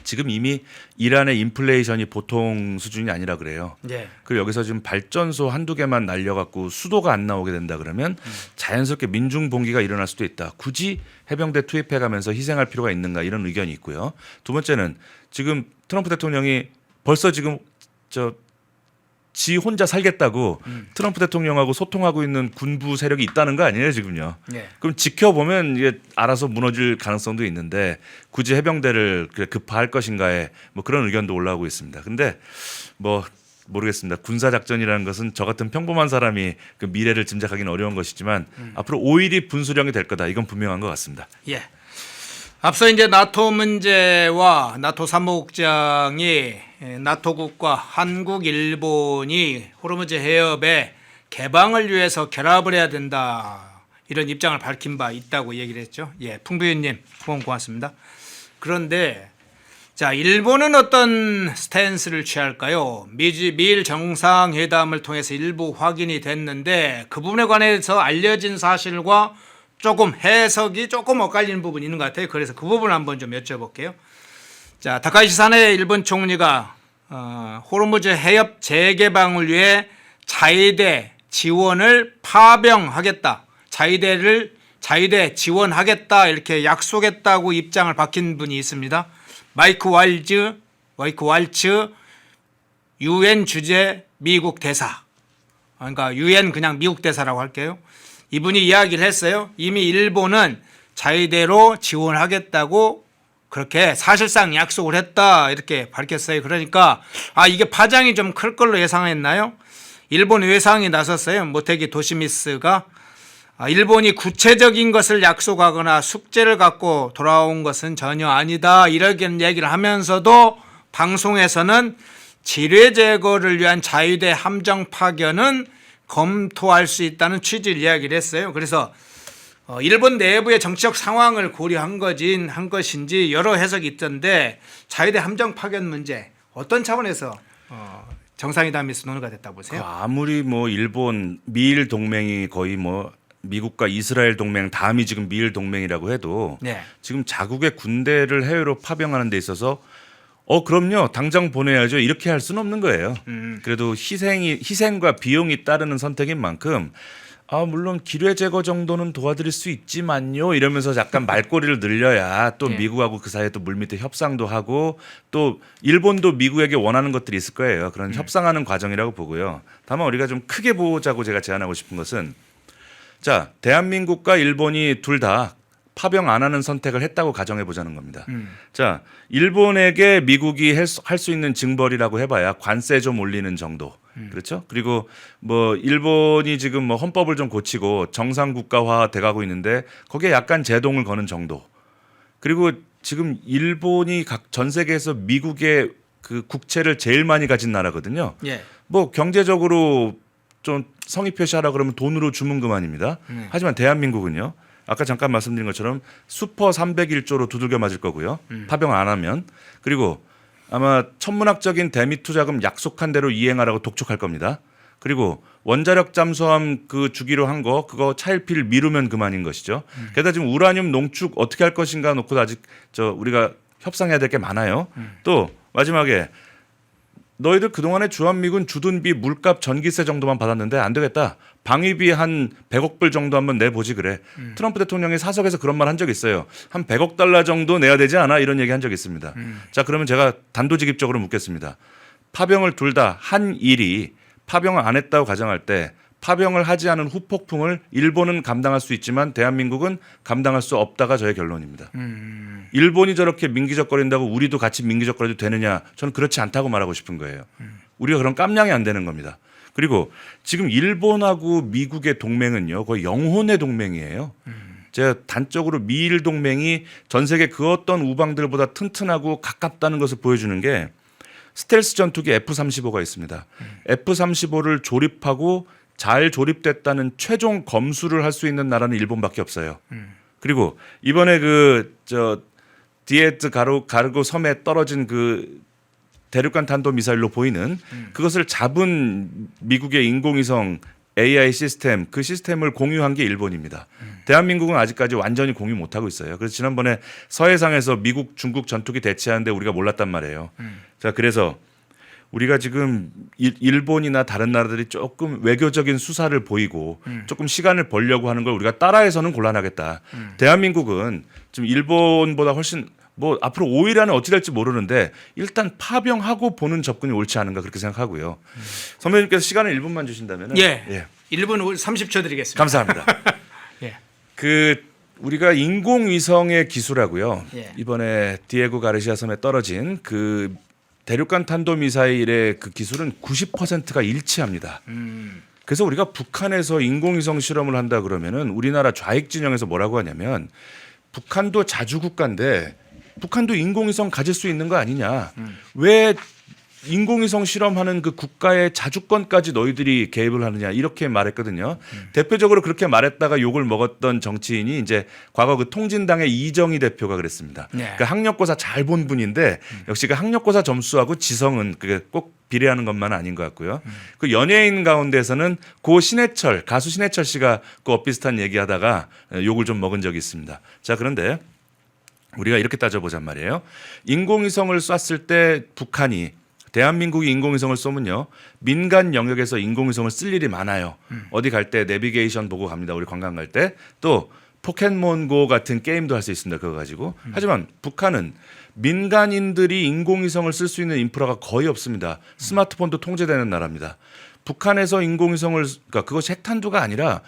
지금 이미 이란의 인플레이션이 보통 수준이 아니라 그래요. 네. 그리고 여기서 지금 발전소 한두 개만 날려갖고 수도가 안 나오게 된다 그러면 자연스럽게 민중 봉기가 일어날 수도 있다. 굳이 해병대 투입해가면서 희생할 필요가 있는가 이런 의견이 있고요. 두 번째는 지금 트럼프 대통령이 벌써 지금 지 혼자 살겠다고 트럼프 대통령하고 소통하고 있는 군부 세력이 있다는 거 아니에요 지금요. 네. 그럼 지켜보면 이게 알아서 무너질 가능성도 있는데 굳이 해병대를 급파할 것인가에 뭐 그런 의견도 올라오고 있습니다. 근데 뭐 모르겠습니다. 군사 작전이라는 것은 저 같은 평범한 사람이 그 미래를 짐작하기는 어려운 것이지만 앞으로 5일이 분수령이 될 거다. 이건 분명한 것 같습니다. 예. 앞서 이제 나토 문제와 나토 사무국장이 나토국과 한국, 일본이 호르무즈 해협의 개방을 위해서 결합을 해야 된다. 이런 입장을 밝힌 바 있다고 얘기를 했죠. 예, 풍부윤님 후원 고맙습니다. 그런데 자, 일본은 어떤 스탠스를 취할까요? 미일 정상회담을 통해서 일부 확인이 됐는데 그 부분에 관해서 알려진 사실과 조금 해석이 조금 엇갈리는 부분이 있는 것 같아요. 그래서 그 부분을 한번 좀 여쭤볼게요. 자, 다카이시 사네 일본 총리가 호르무즈 해협 재개방을 위해 자위대 지원을 파병하겠다. 자위대 지원하겠다 이렇게 약속했다고 입장을 밝힌 분이 있습니다. 마이크 왈츠 유엔 주재 미국 대사. 그러니까 유엔 그냥 미국 대사라고 할게요. 이분이 이야기를 했어요. 이미 일본은 자위대로 지원하겠다고 그렇게 사실상 약속을 했다 이렇게 밝혔어요. 그러니까 이게 파장이 좀 클 걸로 예상했나요? 일본 외상이 나섰어요. 모테기 도시미스가 일본이 구체적인 것을 약속하거나 숙제를 갖고 돌아온 것은 전혀 아니다 이렇게 얘기를 하면서도 방송에서는 지뢰 제거를 위한 자위대 함정 파견은 검토할 수 있다는 취지를 이야기를 했어요. 그래서 일본 내부의 정치적 상황을 고려한 것인지 여러 해석이 있던데 자위대 함정 파견 문제 어떤 차원에서 정상회담에서 논의가 됐다고 보세요? 아무리 뭐 일본 미일 동맹이 거의 뭐 미국과 이스라엘 동맹 다음이 지금 미일 동맹이라고 해도 네. 지금 자국의 군대를 해외로 파병하는 데 있어서 그럼요 당장 보내야죠 이렇게 할 수는 없는 거예요. 그래도 희생과 비용이 따르는 선택인 만큼 물론 기뢰 제거 정도는 도와드릴 수 있지만요 이러면서 약간 말꼬리를 늘려야 또 네. 미국하고 그 사이에 또 물밑에 협상도 하고 또 일본도 미국에게 원하는 것들이 있을 거예요. 그런 협상하는 과정이라고 보고요. 다만 우리가 좀 크게 보자고 제가 제안하고 싶은 것은 자 대한민국과 일본이 둘 다 파병 안 하는 선택을 했다고 가정해 보자는 겁니다. 자 일본에게 미국이 할 수 있는 징벌이라고 해봐야 관세 좀 올리는 정도. 그렇죠? 그리고 뭐 일본이 지금 뭐 헌법을 좀 고치고 정상 국가화 돼가고 있는데 거기에 약간 제동을 거는 정도. 그리고 지금 일본이 전 세계에서 미국의 그 국채를 제일 많이 가진 나라거든요. 예. 뭐 경제적으로 좀 성의 표시하라 그러면 돈으로 주문 그만입니다. 하지만 대한민국은요. 아까 잠깐 말씀드린 것처럼 슈퍼 301조로 두들겨 맞을 거고요. 파병 안 하면. 그리고 아마 천문학적인 대미 투자금 약속한 대로 이행하라고 독촉할 겁니다. 그리고 원자력 잠수함 그 주기로 한 거 그거 차일피일 미루면 그만인 것이죠. 게다가 지금 우라늄 농축 어떻게 할 것인가 놓고 아직 우리가 협상해야 될 게 많아요. 또 마지막에 너희들 그동안에 주한미군 주둔비 물값 전기세 정도만 받았는데 안 되겠다. 방위비 한 100억 불 정도 한번 내보지 그래. 트럼프 대통령이 사석에서 그런 말 한 적 있어요. 한 100억 달러 정도 내야 되지 않아? 이런 얘기 한 적 있습니다. 자 그러면 제가 단도직입적으로 묻겠습니다. 파병을 둘 다 한 일이 파병을 안 했다고 가정할 때 파병을 하지 않은 후폭풍을 일본은 감당할 수 있지만 대한민국은 감당할 수 없다가 저의 결론입니다. 일본이 저렇게 민기적거린다고 우리도 같이 민기적거려도 되느냐? 저는 그렇지 않다고 말하고 싶은 거예요. 우리가 그런 깜냥이 안 되는 겁니다. 그리고 지금 일본하고 미국의 동맹은요 거의 영혼의 동맹이에요. 제가 단적으로 미일 동맹이 전 세계 그 어떤 우방들보다 튼튼하고 가깝다는 것을 보여주는 게 스텔스 전투기 F-35가 있습니다. F-35를 조립하고 잘 조립됐다는 최종 검수를 할 수 있는 나라는 일본밖에 없어요. 그리고 이번에 디에트 가르고 섬에 떨어진 그 대륙간 탄도 미사일로 보이는 그것을 잡은 미국의 인공위성 AI 시스템 그 시스템을 공유한 게 일본입니다. 대한민국은 아직까지 완전히 공유 못하고 있어요. 그래서 지난번에 서해상에서 미국, 중국 전투기 대치하는데 우리가 몰랐단 말이에요. 자 그래서 우리가 지금 일본이나 다른 나라들이 조금 외교적인 수사를 보이고 조금 시간을 벌려고 하는 걸 우리가 따라해서는 곤란하겠다. 대한민국은 지금 일본보다 훨씬 뭐 앞으로 5일 안에 어찌 될지 모르는데 일단 파병하고 보는 접근이 옳지 않은가 그렇게 생각하고요. 선배님께서 시간을 1분만 주신다면 예. 1분 30초 드리겠습니다. 감사합니다. 예. 우리가 인공위성의 기술하고요. 예. 이번에 디에고 가르시아 섬에 떨어진 그 대륙간 탄도미사일의 그 기술은 90%가 일치합니다. 그래서 우리가 북한에서 인공위성 실험을 한다 그러면은 우리나라 좌익 진영에서 뭐라고 하냐면 북한도 자주국가인데 북한도 인공위성 가질 수 있는 거 아니냐. 왜 인공위성 실험하는 그 국가의 자주권까지 너희들이 개입을 하느냐 이렇게 말했거든요. 대표적으로 그렇게 말했다가 욕을 먹었던 정치인이 이제 과거 그 통진당의 이정희 대표가 그랬습니다. 네. 그 학력고사 잘 본 분인데 역시 그 학력고사 점수하고 지성은 그게 꼭 비례하는 것만은 아닌 것 같고요. 그 연예인 가운데서는 고 신해철 가수 신해철 씨가 그 엇비슷한 얘기하다가 욕을 좀 먹은 적이 있습니다. 자 그런데 우리가 이렇게 따져보잔 말이에요. 인공위성을 쐈을 때 북한이 대한민국이 인공위성을 쏘면요 민간 영역에서 인공위성을 쓸 일이 많아요. 어디 갈 때 내비게이션 보고 갑니다. 우리 관광 갈 때 또 포켓몬고 같은 게임도 할 수 있습니다. 그거 가지고. 하지만 북한은 민간인들이 인공위성을 쓸 수 있는 인프라가 거의 없습니다. 스마트폰도 통제되는 나라입니다. 북한에서 인공위성을 그러니까 그것이 핵탄두가 아니라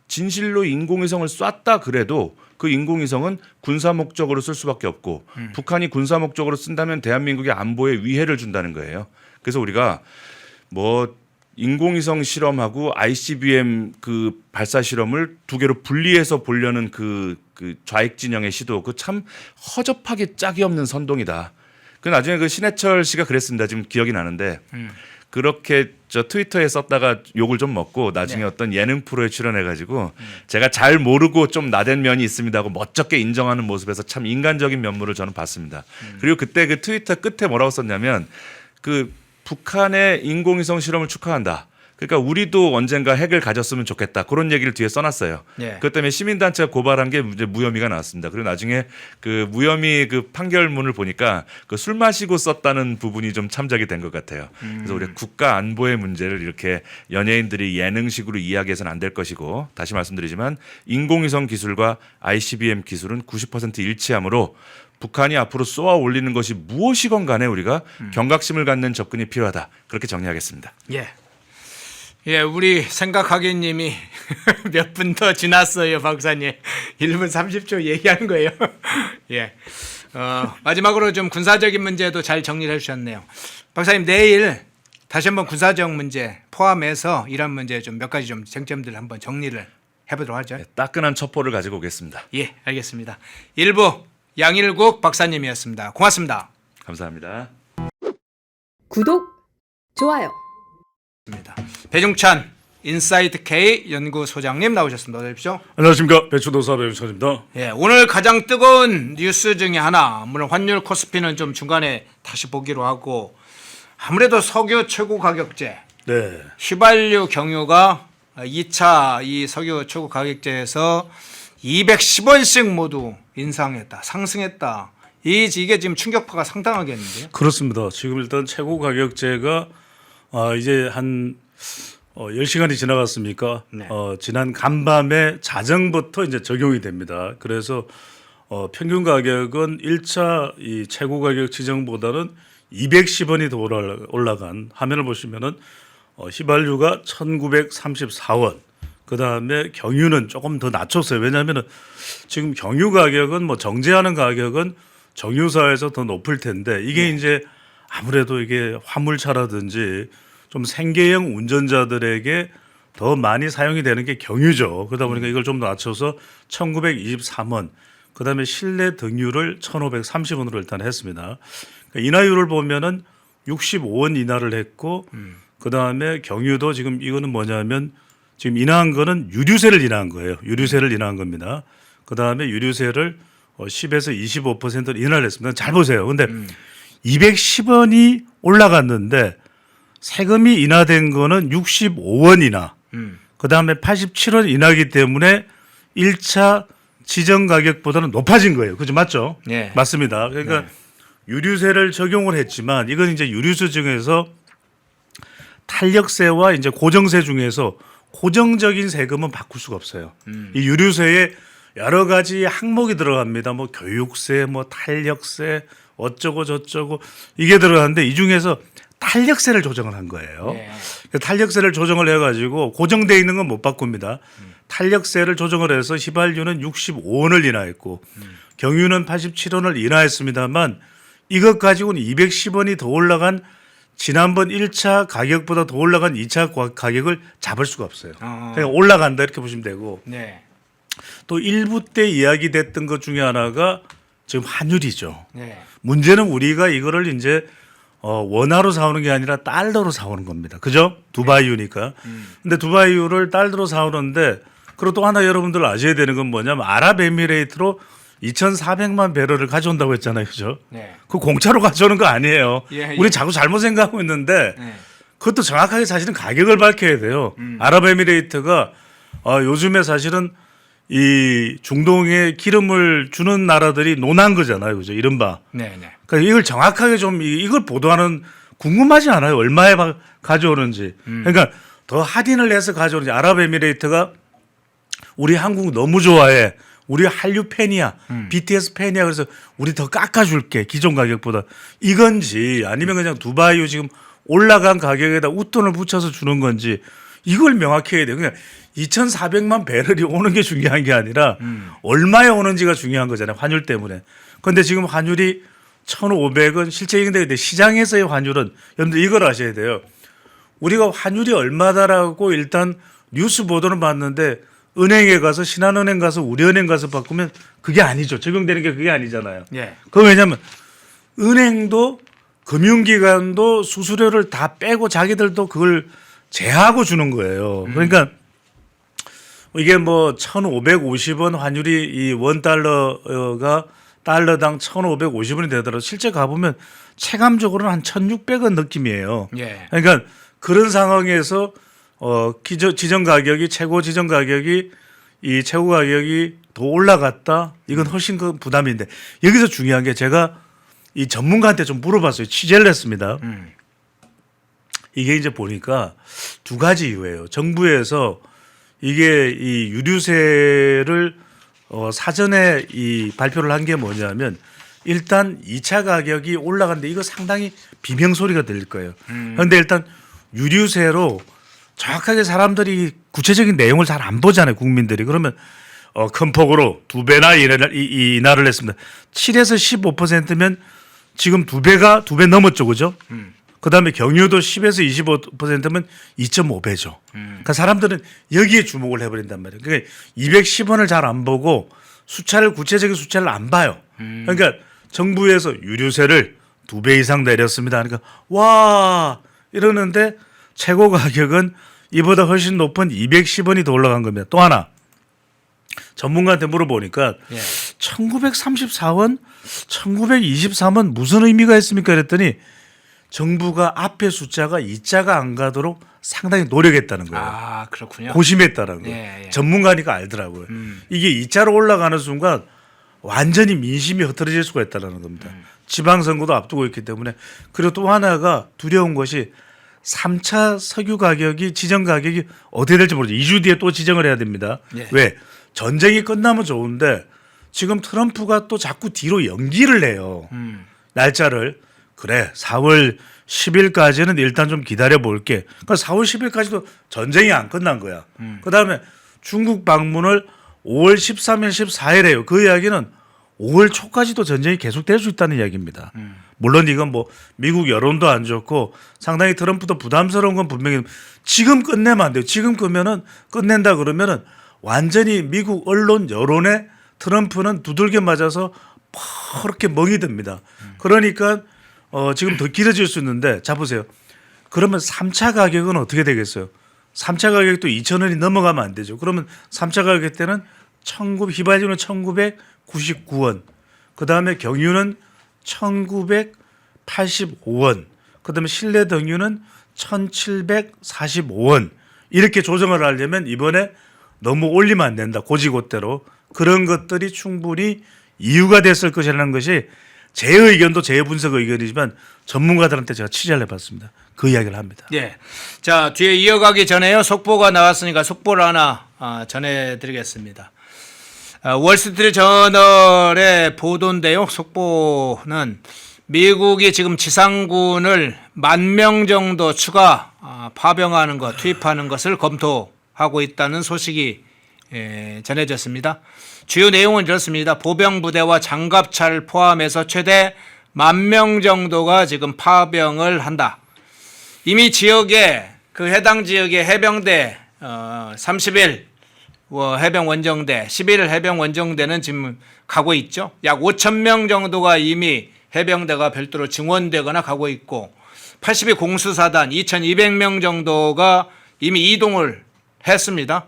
진실로 인공위성을 쐈다 그래도 그 인공위성은 군사 목적으로 쓸 수밖에 없고 북한이 군사 목적으로 쓴다면 대한민국의 안보에 위해를 준다는 거예요. 그래서 우리가 뭐 인공위성 실험하고 ICBM 그 발사 실험을 두 개로 분리해서 보려는 그 좌익 진영의 시도 그 참 허접하게 짝이 없는 선동이다. 그 나중에 그 신해철 씨가 그랬습니다. 지금 기억이 나는데 그렇게 저 트위터에 썼다가 욕을 좀 먹고 나중에 네. 어떤 예능 프로에 출연해가지고 제가 잘 모르고 좀 나댄 면이 있습니다 하고 멋쩍게 인정하는 모습에서 참 인간적인 면모를 저는 봤습니다. 그리고 그때 그 트위터 끝에 뭐라고 썼냐면 그 북한의 인공위성 실험을 축하한다. 그러니까 우리도 언젠가 핵을 가졌으면 좋겠다. 그런 얘기를 뒤에 써놨어요. 네. 그것 때문에 시민단체가 고발한 게 이제 무혐의가 나왔습니다. 그리고 나중에 그 무혐의 그 판결문을 보니까 그 술 마시고 썼다는 부분이 좀 참작이 된 것 같아요. 그래서 우리 국가 안보의 문제를 이렇게 연예인들이 예능식으로 이야기해서는 안 될 것이고 다시 말씀드리지만 인공위성 기술과 ICBM 기술은 90% 일치하므로 북한이 앞으로 쏘아 올리는 것이 무엇이건 간에 우리가 경각심을 갖는 접근이 필요하다. 그렇게 정리하겠습니다. 예. 예, 우리 생각하기님이 몇 분 더 지났어요, 박사님. 1분 30초 얘기한 거예요. 예. 마지막으로 좀 군사적인 문제도 잘 정리를 해주셨네요. 박사님, 내일 다시 한번 군사적 문제 포함해서 이런 문제 좀 몇 가지 좀 쟁점들 한번 정리를 해보도록 하죠. 네, 따끈한 첩보를 가지고 오겠습니다. 예, 알겠습니다. 1부 양일국 박사님이었습니다. 고맙습니다. 감사합니다. 구독, 좋아요. 배종찬 인사이트 K 연구소장님 나오셨습니다. 어서 오십시오. 안녕하십니까, 배추도사 배용찬입니다. 예, 오늘 가장 뜨거운 뉴스 중에 하나, 물론 환율 코스피는 좀 중간에 다시 보기로 하고 아무래도 석유 최고 가격제, 네, 휘발유 경유가 2차 이 석유 최고 가격제에서 210원씩 모두 인상했다, 상승했다. 이게 지금 충격파가 상당하겠는데요. 그렇습니다. 지금 일단 최고 가격제가 이제 한 10시간이 지나갔습니까? 네. 지난 간밤에 자정부터 이제 적용이 됩니다. 그래서 평균 가격은 1차 이 최고 가격 지정보다는 210원이 더 올라간 화면을 보시면은 휘발유가 1,934원. 그다음에 경유는 조금 더 낮췄어요. 왜냐하면은 지금 경유 가격은 뭐 정제하는 가격은 정유사에서 더 높을 텐데 이게 이제 아무래도 이게 화물차라든지 좀 생계형 운전자들에게 더 많이 사용이 되는 게 경유죠. 그러다 보니까 이걸 좀 더 낮춰서 1,923원. 그다음에 실내 등유를 1,530원으로 일단 했습니다. 그러니까 인하율을 보면은 65원 인하를 했고 그다음에 경유도 지금 이거는 뭐냐면 지금 인하한 거는 유류세를 인하한 거예요. 유류세를 인하한 겁니다. 그다음에 유류세를 10에서 25% 인하를 했습니다. 잘 보세요. 근데 210원이 올라갔는데 세금이 인하된 거는 65원 인하. 그다음에 87원 인하기 때문에 1차 지정 가격보다는 높아진 거예요. 그죠? 맞죠? 네. 맞습니다. 그러니까 유류세를 적용을 했지만 이건 이제 유류세 중에서 탄력세와 이제 고정세 중에서 고정적인 세금은 바꿀 수가 없어요. 이 유류세에 여러 가지 항목이 들어갑니다. 뭐 교육세, 뭐 탄력세, 어쩌고 저쩌고 이게 들어가는데 이 중에서 탄력세를 조정을 한 거예요. 네. 탄력세를 조정을 해가지고 고정돼 있는 건 못 바꿉니다. 탄력세를 조정을 해서 휘발유는 65원을 인하했고 경유는 87원을 인하했습니다만 이것 가지고는 210원이 더 올라간 지난번 1차 가격보다 더 올라간 2차 가격을 잡을 수가 없어요. 그러니까 올라간다 이렇게 보시면 되고 네. 또 일부 때 이야기됐던 것 중에 하나가 지금 환율이죠. 네. 문제는 우리가 이거를 이제 원화로 사오는 게 아니라 달러로 사오는 겁니다. 그죠? 두바이유니까. 근데 두바이유를 달러로 사오는데 그리고 또 하나 여러분들 아셔야 되는 건 뭐냐면 아랍에미레이트로 2,400만 배럴을 가져온다고 했잖아요. 그죠? 네. 그 공짜로 가져오는 거 아니에요. 예, 우리 예. 자꾸 잘못 생각하고 있는데 네. 그것도 정확하게 사실은 가격을 밝혀야 돼요. 아랍에미레이트가 요즘에 사실은 이 중동에 기름을 주는 나라들이 논한 거잖아요. 그죠? 이른바. 네, 네. 그러니까 이걸 정확하게 좀 이걸 보도하는 궁금하지 않아요. 얼마에 가져오는지. 그러니까 더 할인을 해서 가져오는지. 아랍에미레이트가 우리 한국 너무 좋아해. 우리 한류 팬이야. BTS 팬이야. 그래서 우리 더 깎아줄게. 기존 가격보다. 이건지 아니면 그냥 두바이유 지금 올라간 가격에다 웃돈을 붙여서 주는 건지 이걸 명확히 해야 돼요. 그냥 2,400만 배럴이 오는 게 중요한 게 아니라 얼마에 오는지가 중요한 거잖아요. 환율 때문에. 그런데 지금 환율이 1,500원 실제 근데 시장에서의 환율은 여러분들 이걸 아셔야 돼요. 우리가 환율이 얼마다라고 일단 뉴스 보도는 봤는데 은행에 가서 신한은행 가서 우리은행 가서 바꾸면 그게 아니죠. 적용되는 게 그게 아니잖아요. 예. 그건 왜냐하면 은행도 금융기관도 수수료를 다 빼고 자기들도 그걸 제하고 주는 거예요. 그러니까 이게 뭐 1,550원 환율이 이 원달러가 달러당 1,550원이 되더라도 실제 가보면 체감적으로는 한 1,600원 느낌이에요. 예. 그러니까 그런 상황에서 지정 가격이 최고 지정 가격이 이 최고 가격이 더 올라갔다. 이건 훨씬 큰 부담인데 여기서 중요한 게 제가 이 전문가한테 좀 물어봤어요. 취재를 했습니다. 이게 이제 보니까 두 가지 이유예요. 정부에서 이게 이 유류세를 사전에 이 발표를 한 게 뭐냐면 일단 2차 가격이 올라갔는데 이거 상당히 비명소리가 들릴 거예요. 그런데 일단 유류세로 정확하게 사람들이 구체적인 내용을 잘 안 보잖아요. 국민들이. 그러면 큰 폭으로 2배나 인하를 했습니다. 7에서 15%면 지금 2배 넘었죠. 그죠? 그다음에 경유도 10에서 25%면 2.5배죠. 그러니까 사람들은 여기에 주목을 해버린단 말이에요. 그러니까 210원을 잘 안 보고 구체적인 숫자를 안 봐요. 그러니까 정부에서 유류세를 2배 이상 내렸습니다. 그러니까 와 이러는데 최고 가격은 이보다 훨씬 높은 210원이 더 올라간 겁니다. 또 하나 전문가한테 물어보니까 예. 1934원, 1923원 무슨 의미가 있습니까? 그랬더니 정부가 앞에 숫자가 2자가 안 가도록 상당히 노력했다는 거예요. 아, 그렇군요. 고심했다는 거예요. 예, 예. 전문가니까 알더라고요. 이게 2자로 올라가는 순간 완전히 민심이 흐트러질 수가 있다는 겁니다. 지방선거도 앞두고 있기 때문에. 그리고 또 하나가 두려운 것이 3차 석유 가격이 지정 가격이 어떻게 될지 모르죠. 2주 뒤에 또 지정을 해야 됩니다. 예. 왜? 전쟁이 끝나면 좋은데 지금 트럼프가 또 자꾸 뒤로 연기를 해요. 날짜를. 그래 4월 10일까지는 일단 좀 기다려 볼게. 그러니까 4월 10일까지도 전쟁이 안 끝난 거야. 그다음에 중국 방문을 5월 13일, 14일 해요. 그 이야기는 5월 초까지도 전쟁이 계속될 수 있다는 이야기입니다. 물론 이건 뭐 미국 여론도 안 좋고 상당히 트럼프도 부담스러운 건 분명히 지금 끝내면 안 돼요. 지금 끝낸다 그러면은 완전히 미국 언론 여론에 트럼프는 두들겨 맞아서 퍼렇게 멍이 듭니다. 그러니까 지금 더 길어질 수 있는데 자 보세요. 그러면 3차 가격은 어떻게 되겠어요? 3차 가격도 2,000원이 넘어가면 안 되죠. 그러면 3차 가격 때는 휘발유는 1,999원, 그다음에 경유는 1,985원, 그다음에 실내 등유는 1,745원 이렇게 조정을 하려면 이번에 너무 올리면 안 된다. 고지고대로 그런 것들이 충분히 이유가 됐을 것이라는 것이 제 의견도 제 분석 의견이지만 전문가들한테 제가 취재를 해봤습니다. 그 이야기를 합니다. 예. 자, 뒤에 이어가기 전에요. 속보가 나왔으니까 속보를 하나 전해드리겠습니다. 월스트리트 저널의 보도 내용 속보는 미국이 지금 지상군을 10,000명 정도 추가 파병하는 것, 투입하는 것을 검토하고 있다는 소식이 전해졌습니다. 주요 내용은 이렇습니다. 보병부대와 장갑차를 포함해서 최대 10,000명 정도가 지금 파병을 한다. 이미 지역에 그 해당 지역의 해병대 30일 해병 원정대, 11일 해병 원정대는 지금 가고 있죠. 약 5,000명 정도가 이미 해병대가 별도로 증원되거나 가고 있고 82 공수사단 2,200명 정도가 이미 이동을 했습니다.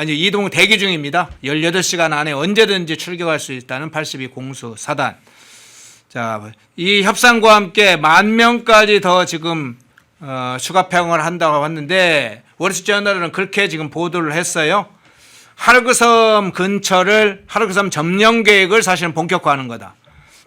이동 대기 중입니다. 18시간 안에 언제든지 출격할 수 있다는 82 공수사단. 자, 이 협상과 함께 10,000명까지 더 지금 추가 파병을 한다고 했는데 월스트리트저널은 그렇게 지금 보도를 했어요. 하르그섬 근처를 하르그섬 점령 계획을 사실은 본격화하는 거다.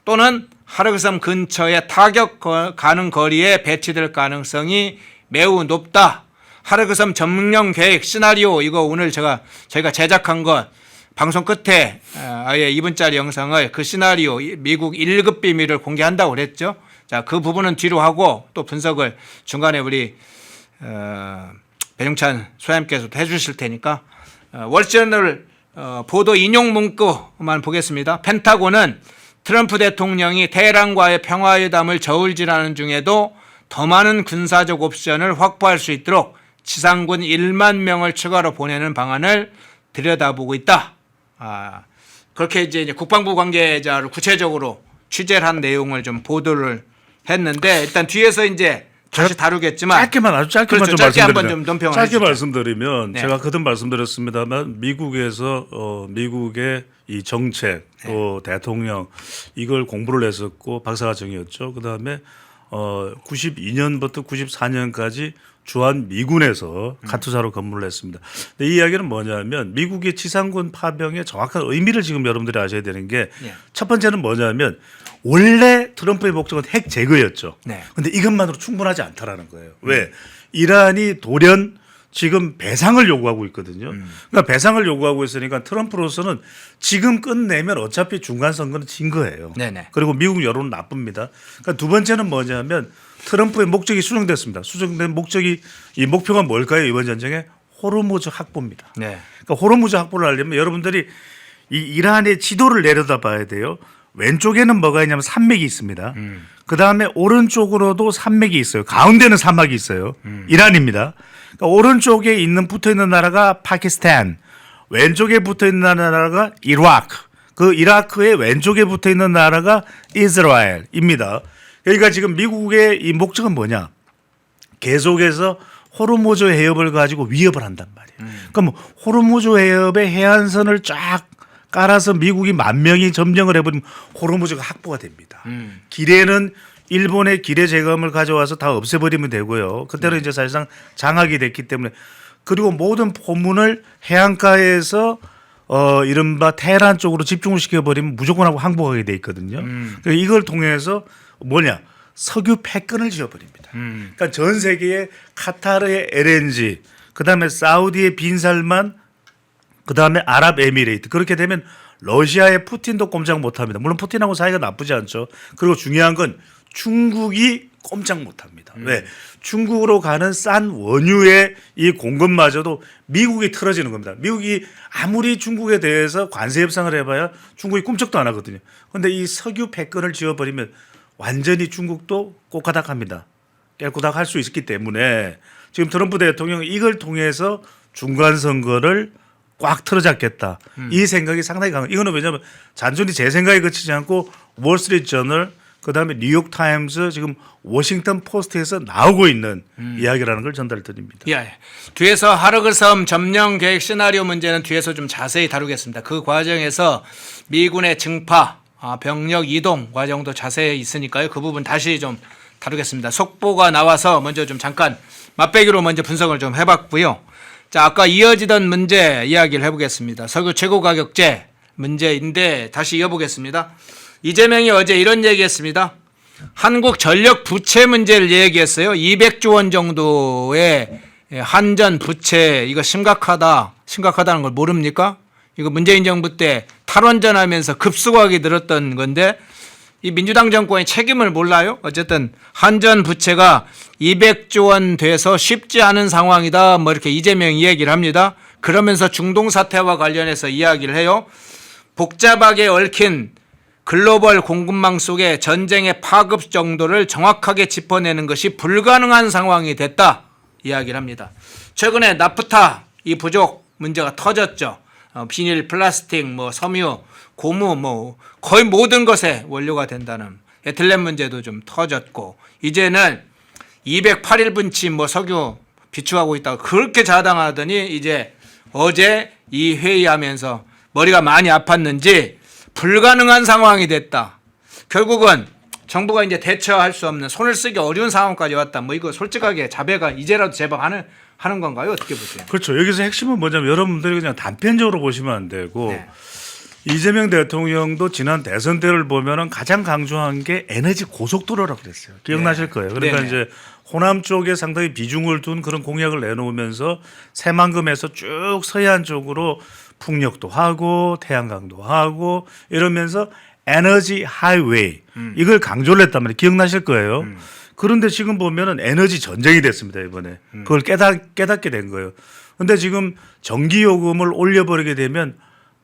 또는 하르그섬 근처에 타격 가는 거리에 배치될 가능성이 매우 높다. 하르그섬 점령 계획 시나리오 이거 오늘 저희가 제작한 것 방송 끝에 아예 2분짜리 영상을 그 시나리오 미국 1급 비밀을 공개한다고 그랬죠. 자, 그 부분은 뒤로 하고 또 분석을 중간에 우리 배종찬 소장님께서도 해주실 테니까 월저널 보도 인용 문구만 보겠습니다. 펜타곤은 트럼프 대통령이 테헤란과의 평화회담을 저울질하는 중에도 더 많은 군사적 옵션을 확보할 수 있도록 지상군 1만 명을 추가로 보내는 방안을 들여다보고 있다. 그렇게 이제 국방부 관계자를 구체적으로 취재를 한 내용을 좀 보도를 했는데 일단 뒤에서 이제 다시 다루겠지만 아주 짧게만 그렇죠. 좀 짧게 한번 말씀드리면 좀 논평을 짧게 해주시죠. 말씀드리면 네. 제가 그든 말씀드렸습니다만 미국에서 미국의 이 정책 또 대통령 이걸 공부를 했었고 박사과정이었죠. 그다음에 92년부터 94년까지 주한 미군에서 카투사로 근무를 했습니다. 근데 이 이야기는 뭐냐면 미국의 지상군 파병의 정확한 의미를 지금 여러분들이 아셔야 되는 게 첫 번째는 뭐냐면 원래 트럼프의 목적은 핵 제거였죠. 그런데 이것만으로 충분하지 않다라는 거예요. 왜? 이란이 돌연 지금 배상을 요구하고 있거든요. 그러니까 배상을 요구하고 있으니까 트럼프로서는 지금 끝내면 어차피 중간 선거는 진 거예요. 네네. 그리고 미국 여론은 나쁩니다. 그러니까 두 번째는 뭐냐면 트럼프의 목적이 수정됐습니다. 수정된 목적이 이 목표가 뭘까요? 이번 전쟁에 호르무즈 확보입니다. 네. 그러니까 호르무즈 확보를 하려면 여러분들이 이 이란의 지도를 내려다봐야 돼요. 왼쪽에는 뭐가 있냐면 산맥이 있습니다. 그 다음에 오른쪽으로도 산맥이 있어요. 가운데는 사막이 있어요. 이란입니다. 그러니까 오른쪽에 있는 붙어 있는 나라가 파키스탄, 왼쪽에 붙어 있는 나라가 이라크, 그 이라크의 왼쪽에 붙어 있는 나라가 이스라엘입니다. 그러니까 지금 미국의 이 목적은 뭐냐? 계속해서 호르무즈 해협을 가지고 위협을 한단 말이에요. 그럼 호르무즈 해협의 해안선을 쫙 깔아서 미국이 10,000명이 점령을 해버리면 호르무즈가 확보가 됩니다. 기뢰는 일본의 기뢰 제거함을 가져와서 다 없애버리면 되고요. 그때는 이제 사실상 장악이 됐기 때문에 그리고 모든 포문을 해안가에서 이른바 테헤란 쪽으로 집중을 시켜버리면 무조건 하고 항복하게 돼 있거든요. 그러니까 이걸 통해서 뭐냐? 석유 패권을 지어버립니다. 그러니까 전 세계에 카타르의 LNG, 그다음에 사우디의 빈살만, 그다음에 아랍에미레이트 그렇게 되면 러시아의 푸틴도 꼼짝 못합니다. 물론 푸틴하고 사이가 나쁘지 않죠. 그리고 중요한 건 중국이 꼼짝 못합니다. 왜? 중국으로 가는 싼 원유의 이 공급마저도 미국이 틀어지는 겁니다. 미국이 아무리 중국에 대해서 관세 협상을 해봐야 중국이 꿈쩍도 안 하거든요. 그런데 이 석유 패권을 지어버리면 완전히 중국도 꼬까닥합니다. 깨꼬닥할 수 있기 때문에 지금 트럼프 대통령은 이걸 통해서 중간 선거를 꽉 틀어잡겠다. 이 생각이 상당히 강해요. 이거는 왜냐하면 단순히 제 생각에 그치지 않고 월스트리트 저널 그다음에 뉴욕 타임스 지금 워싱턴 포스트에서 나오고 있는 이야기라는 걸 전달 드립니다. 예. 뒤에서 하르그섬 점령 계획 시나리오 문제는 뒤에서 좀 자세히 다루겠습니다. 그 과정에서 미군의 증파, 병력 이동 과정도 자세히 있으니까요. 그 부분 다시 좀 다루겠습니다. 속보가 나와서 먼저 좀 잠깐 맛배기로 먼저 분석을 좀 해봤고요. 자, 아까 이어지던 문제 이야기를 해보겠습니다. 석유 최고 가격제 문제인데 다시 이어보겠습니다. 이재명이 어제 이런 얘기했습니다. 한국 전력 부채 문제를 얘기했어요. 200조 원 정도의 한전 부채 이거 심각하다는 걸 모릅니까? 이거 문재인 정부 때 탈원전하면서 급속하게 늘었던 건데 이 민주당 정권의 책임을 몰라요? 어쨌든 한전 부채가 200조 원 돼서 쉽지 않은 상황이다. 뭐 이렇게 이재명이 얘기를 합니다. 그러면서 중동 사태와 관련해서 이야기를 해요. 복잡하게 얽힌 글로벌 공급망 속의 전쟁의 파급 정도를 정확하게 짚어내는 것이 불가능한 상황이 됐다 이야기를 합니다. 최근에 나프타 이 부족 문제가 터졌죠. 비닐, 플라스틱, 섬유, 고무 거의 모든 것에 원료가 된다는 에틸렌 문제도 좀 터졌고 이제는 208일분치 석유 비축하고 있다고 그렇게 자당하더니 이제 어제 이 회의하면서 머리가 많이 아팠는지 불가능한 상황이 됐다. 결국은 정부가 이제 대처할 수 없는 손을 쓰기 어려운 상황까지 왔다. 이거 솔직하게 자배가 이제라도 제법 하는 건가요? 어떻게 보세요? 그렇죠. 여기서 핵심은 뭐냐면 여러분들이 그냥 단편적으로 보시면 안 되고 네. 이재명 대통령도 지난 대선 때를 보면은 가장 강조한 게 에너지 고속도로라고 그랬어요. 기억나실 거예요. 그러니까 네네. 이제 호남 쪽에 상당히 비중을 둔 그런 공약을 내놓으면서 새만금에서 쭉 서해안 쪽으로 풍력도 하고 태양광도 하고 이러면서 에너지 하이웨이 이걸 강조를 했단 말이에요. 기억나실 거예요. 그런데 지금 보면은 에너지 전쟁이 됐습니다. 이번에 그걸 깨닫게 된 거예요. 그런데 지금 전기요금을 올려버리게 되면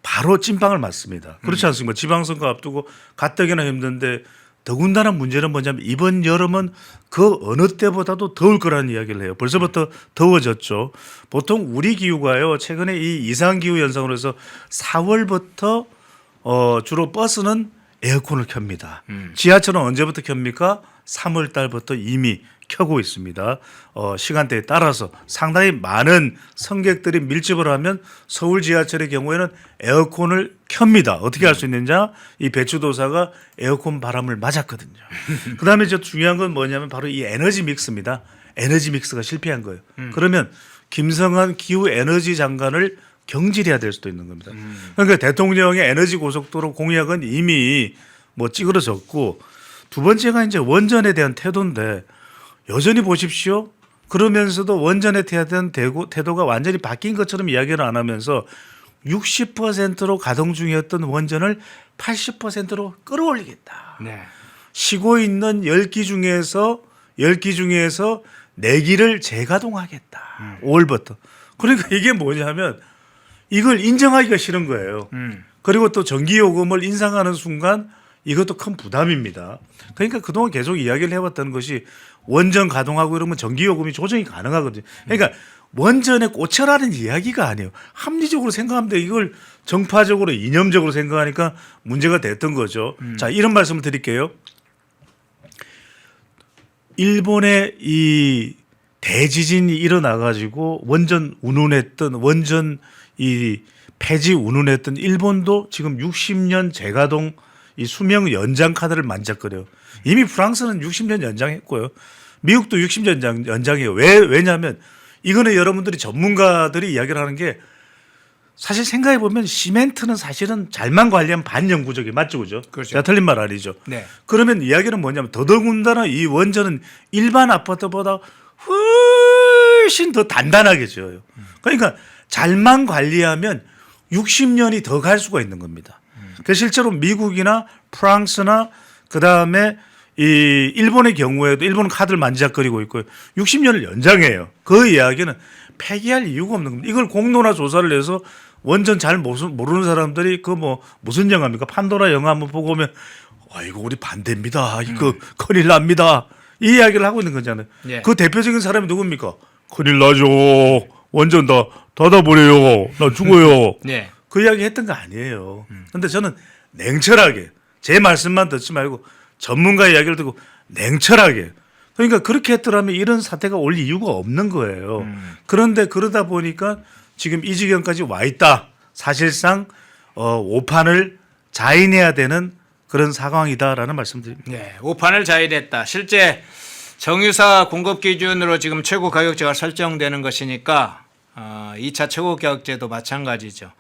바로 찐빵을 맞습니다. 그렇지 않습니까? 지방선거 앞두고 가뜩이나 힘든데 더군다나 문제는 뭐냐면 이번 여름은 그 어느 때보다도 더울 거라는 이야기를 해요. 벌써부터 더워졌죠. 보통 우리 기후가요. 최근에 이 이상기후 현상으로 해서 4월부터 주로 버스는 에어컨을 켭니다. 지하철은 언제부터 켭니까? 3월 달부터 이미 켜고 있습니다. 시간대에 따라서 상당히 많은 승객들이 밀집을 하면 서울 지하철의 경우에는 에어컨을 켭니다. 어떻게 할 수 있느냐? 이 배추도사가 에어컨 바람을 맞았거든요. 그다음에 이제 중요한 건 뭐냐면 바로 이 에너지 믹스입니다. 에너지 믹스가 실패한 거예요. 그러면 김성한 기후 에너지 장관을 경질해야 될 수도 있는 겁니다. 그러니까 대통령의 에너지 고속도로 공약은 이미 찌그러졌고 두 번째가 이제 원전에 대한 태도인데 여전히 보십시오. 그러면서도 원전에 대한 태도가 완전히 바뀐 것처럼 이야기를 안 하면서 60%로 가동 중이었던 원전을 80%로 끌어올리겠다. 네. 쉬고 있는 10기 중에서 4기를 재가동하겠다. 5월부터. 그러니까 이게 뭐냐면 이걸 인정하기가 싫은 거예요. 그리고 또 전기요금을 인상하는 순간 이것도 큰 부담입니다. 그러니까 그동안 계속 이야기를 해왔다는 것이 원전 가동하고 이러면 전기요금이 조정이 가능하거든요. 그러니까 원전에 꽂혀라는 이야기가 아니에요. 합리적으로 생각하면 이걸 정파적으로 이념적으로 생각하니까 문제가 됐던 거죠. 자, 이런 말씀을 드릴게요. 일본의 이 대지진이 일어나가지고 원전 운운했던 원전 이 폐지 운운했던 일본도 지금 60년 재가동 이 수명 연장 카드를 만작거려요. 이미 프랑스는 60년 연장했고요. 미국도 60년 연장해요. 왜냐하면 이거는 여러분들이 전문가들이 이야기를 하는 게 사실 생각해 보면 시멘트는 사실은 잘만 관리하면 반영구적이 맞죠, 그죠? 그렇죠. 제가 틀린 말 아니죠. 네. 그러면 이야기는 뭐냐면 더더군다나 이 원전은 일반 아파트보다 훨씬 더 단단하게 지어요. 그러니까 잘만 관리하면 60년이 더 갈 수가 있는 겁니다. 그래서 실제로 미국이나 프랑스나 그다음에 이 일본의 경우에도 일본은 카드를 만지작거리고 있고요. 60년을 연장해요. 그 이야기는 폐기할 이유가 없는 겁니다. 이걸 공론화 조사를 해서 원전 잘 모르는 사람들이 무슨 영화입니까? 판도라 영화 한번 보고 오면 이거 우리 반대입니다. 이거 큰일 납니다. 이 이야기를 하고 있는 거잖아요. 예. 그 대표적인 사람이 누굽니까? 큰일 나죠. 원전 다 닫아버려요. 나 죽어요. 네. 그 이야기 했던 거 아니에요. 그런데 저는 냉철하게 제 말씀만 듣지 말고 전문가 이야기를 듣고 냉철하게 그러니까 그렇게 했더라면 이런 사태가 올 이유가 없는 거예요. 그런데 그러다 보니까 지금 이 지경까지 와 있다. 사실상 오판을 자인해야 되는 그런 상황이다라는 말씀드립니다. 네, 오판을 자인했다. 실제 정유사 공급 기준으로 지금 최고 가격제가 설정되는 것이니까 2차 최고 가격제도 마찬가지죠.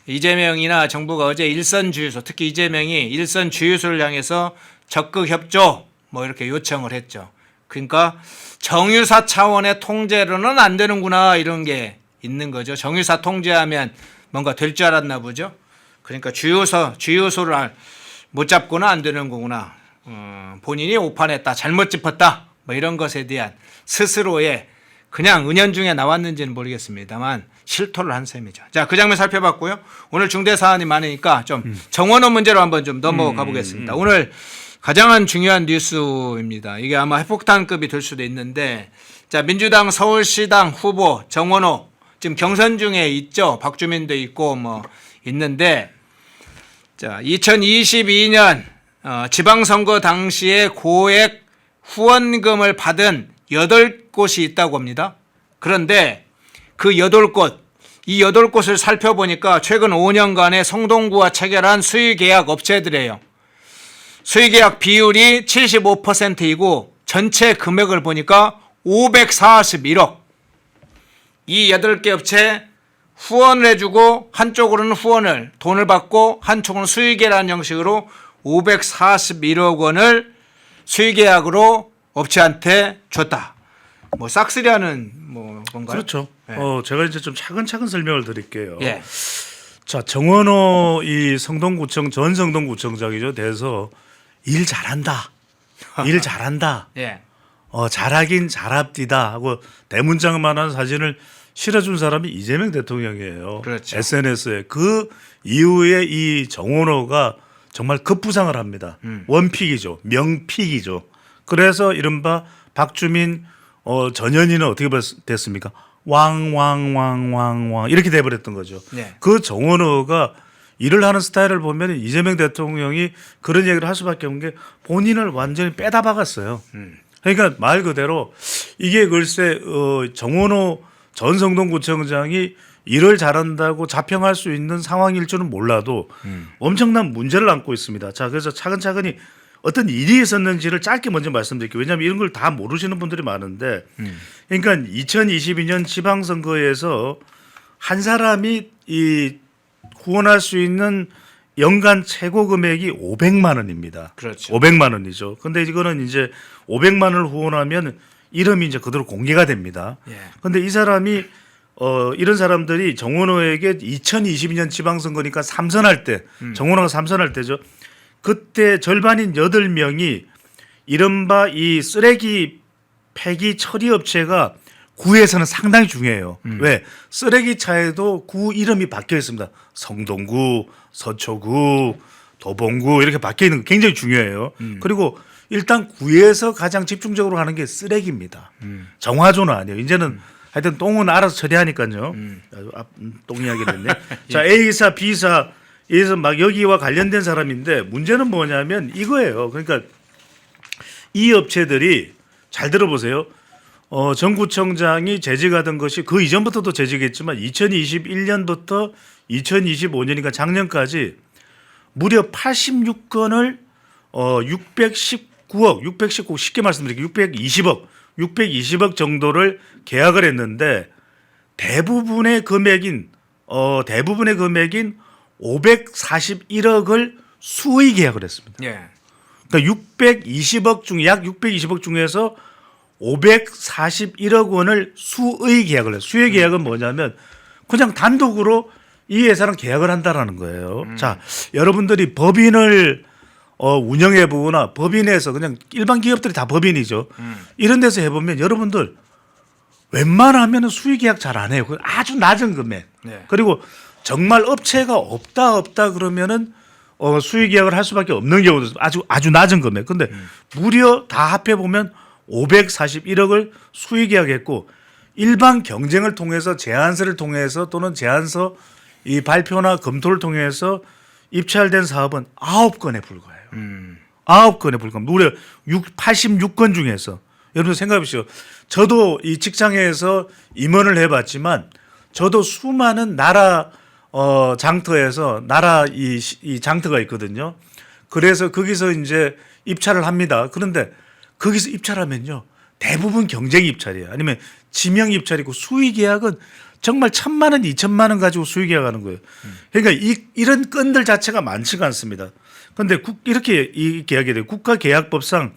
이재명이나 정부가 어제 일선 주유소, 특히 이재명이 일선 주유소를 향해서 적극 협조 이렇게 요청을 했죠. 그러니까 정유사 차원의 통제로는 안 되는구나 이런 게 있는 거죠. 정유사 통제하면 뭔가 될 줄 알았나 보죠. 그러니까 주유소를 못 잡고는 안 되는 거구나. 본인이 오판했다, 잘못 짚었다 이런 것에 대한 스스로의 그냥 은연중에 나왔는지는 모르겠습니다만 실토를 한 셈이죠. 자, 그 장면 살펴봤고요. 오늘 중대 사안이 많으니까 좀 정원호 문제로 한번 좀 넘어가 보겠습니다. 오늘 가장 중요한 뉴스입니다. 이게 아마 핵폭탄급이 될 수도 있는데, 자, 민주당 서울시당 후보 정원호 지금 경선 중에 있죠. 박주민도 있고 뭐 있는데, 자, 2022년 지방선거 당시에 고액 후원금을 받은 8곳이 있다고 합니다. 그런데 그 8곳, 이 8곳을 살펴보니까 최근 5년간의 성동구와 체결한 수의계약 업체들이에요. 수의계약 비율이 75%이고 전체 금액을 보니까 541억. 이 8개 업체 후원을 해주고 한쪽으로는 돈을 받고 한쪽으로는 수의계라는 형식으로 541억 원을 수의계약으로 업체한테 줬다. 뭐 싹쓸이하는 뭐 건가요? 그렇죠. 네. 제가 이제 좀 차근차근 설명을 드릴게요. 예. 자, 정원호 이 성동구청 전 성동구청장이죠. 돼서 일 잘한다. 일 잘한다. 예. 잘하긴 잘합디다 하고 대문짝만한 사진을 실어준 사람이 이재명 대통령이에요. 그렇죠. SNS에 그 이후에 이 정원호가 정말 급부상을 합니다. 원픽이죠. 명픽이죠. 그래서 이른바 박주민 전현희는 어떻게 됐습니까? 왕 이렇게 돼버렸던 거죠. 네. 그 정원호가 일을 하는 스타일을 보면 이재명 대통령이 그런 얘기를 할 수밖에 없는 게 본인을 완전히 빼다 박았어요. 그러니까 말 그대로 이게 글쎄 정원호 전 성동구청장이 일을 잘한다고 자평할 수 있는 상황일 줄은 몰라도 엄청난 문제를 안고 있습니다. 자, 그래서 차근차근히 어떤 일이 있었는지를 짧게 먼저 말씀드릴게요. 왜냐하면 이런 걸 다 모르시는 분들이 많은데, 그러니까 2022년 지방선거에서 한 사람이 이 후원할 수 있는 연간 최고 금액이 500만 원입니다. 그렇죠. 500만 원이죠. 근데 이거는 이제 500만 원을 후원하면 이름이 이제 그대로 공개가 됩니다. 예. 근데 이 사람이 이런 사람들이 정원호에게 2022년 지방선거니까 삼선할 때, 정원호가 삼선할 때죠. 그때 절반인 8명이 이른바 이 쓰레기 폐기 처리 업체가 구에서는 상당히 중요해요. 왜? 쓰레기 차에도 구 이름이 박혀 있습니다. 성동구, 서초구, 도봉구 이렇게 박혀 있는 거 굉장히 중요해요. 그리고 일단 구에서 가장 집중적으로 하는 게 쓰레기입니다. 정화조는 아니에요. 이제는 하여튼 똥은 알아서 처리하니까요. 똥 이야기 됐네. 자, A사, B사 에서 막 여기와 관련된 사람인데 문제는 뭐냐면 이거예요. 그러니까 이 업체들이 잘 들어보세요. 전 구청장이 재직하던 것이 그 이전부터도 재직했지만 2021년부터 2025년이니까 작년까지 무려 86건을 619억 쉽게 말씀드릴게요. 620억 정도를 계약을 했는데 대부분의 금액인 541억을 수의 계약을 했습니다. 예. 그러니까 620억 중 약 620억 중에서 541억 원을 수의 계약을 해요. 수의 계약은 뭐냐면 그냥 단독으로 이 회사랑 계약을 한다라는 거예요. 자, 여러분들이 법인을 운영해 보거나 법인에서 그냥 일반 기업들이 다 법인이죠. 이런 데서 해보면 여러분들 웬만하면 수의 계약 잘 안 해요. 아주 낮은 금액. 네. 그리고 정말 업체가 없다 그러면은 수의 계약을 할 수밖에 없는 경우도 아주 낮은 금액. 근데 무려 다 합해 보면 541억을 수의 계약했고 일반 경쟁을 통해서 제안서를 통해서 또는 제안서 이 발표나 검토를 통해서 입찰된 사업은 9건에 불과해요. 9건에 불과합니다. 무려 86건 중에서 여러분 생각해 보시죠. 저도 이 직장에서 임원을 해봤지만 저도 수많은 나라 장터에서 나라 이 장터가 있거든요. 그래서 거기서 이제 입찰을 합니다. 그런데 거기서 입찰하면요 대부분 경쟁 입찰이에요. 아니면 지명 입찰이고 수의 계약은 정말 1,000만 원, 2,000만 원 가지고 수의 계약하는 거예요. 그러니까 이런 건들 자체가 많지가 않습니다. 그런데 이렇게 이 계약이 돼요. 국가계약법상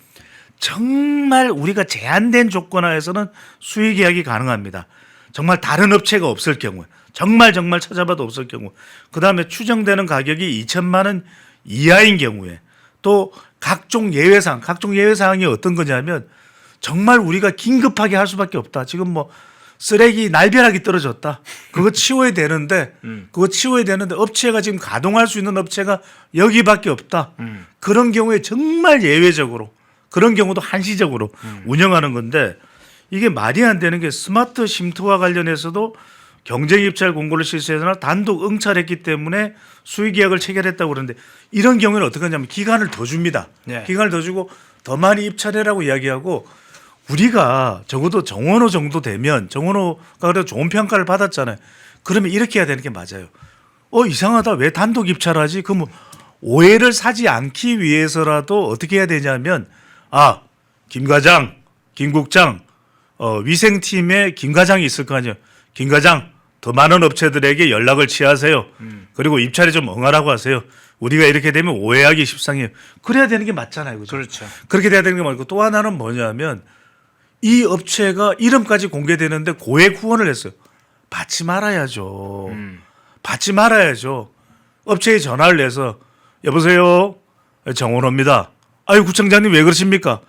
정말 우리가 제한된 조건 하에서는 수의 계약이 가능합니다. 정말 다른 업체가 없을 경우에 정말 찾아봐도 없을 경우 그다음에 추정되는 가격이 2천만 원 이하인 경우에 또 각종 예외사항이 어떤 거냐면 정말 우리가 긴급하게 할 수밖에 없다. 지금 뭐 쓰레기 날벼락이 떨어졌다. 그거 치워야 되는데 업체가 지금 가동할 수 있는 업체가 여기밖에 없다. 그런 경우에 정말 예외적으로 그런 경우도 한시적으로 운영하는 건데 이게 말이 안 되는 게 스마트 쉼터와 관련해서도 경쟁 입찰 공고를 실시해서 단독 응찰했기 때문에 수의 계약을 체결했다고 그러는데 이런 경우에는 어떻게 하냐면 기간을 더 줍니다. 네. 기간을 더 주고 더 많이 입찰해라고 이야기하고 우리가 적어도 정원호 정도 되면 정원호가 그래도 좋은 평가를 받았잖아요. 그러면 이렇게 해야 되는 게 맞아요. 이상하다. 왜 단독 입찰하지? 그럼 오해를 사지 않기 위해서라도 어떻게 해야 되냐면 김 과장, 김 국장, 위생팀에 김 과장이 있을 거 아니에요. 김 과장 더 많은 업체들에게 연락을 취하세요. 그리고 입찰에 좀 응하라고 하세요. 우리가 이렇게 되면 오해하기 십상이에요. 그래야 되는 게 맞잖아요. 그죠? 그렇죠. 그렇게 돼야 되는 게 맞고 또 하나는 뭐냐면 이 업체가 이름까지 공개되는데 고액 후원을 했어요. 받지 말아야죠. 받지 말아야죠. 업체에 전화를 해서 여보세요. 정원호입니다. 아유 구청장님 왜 그러십니까?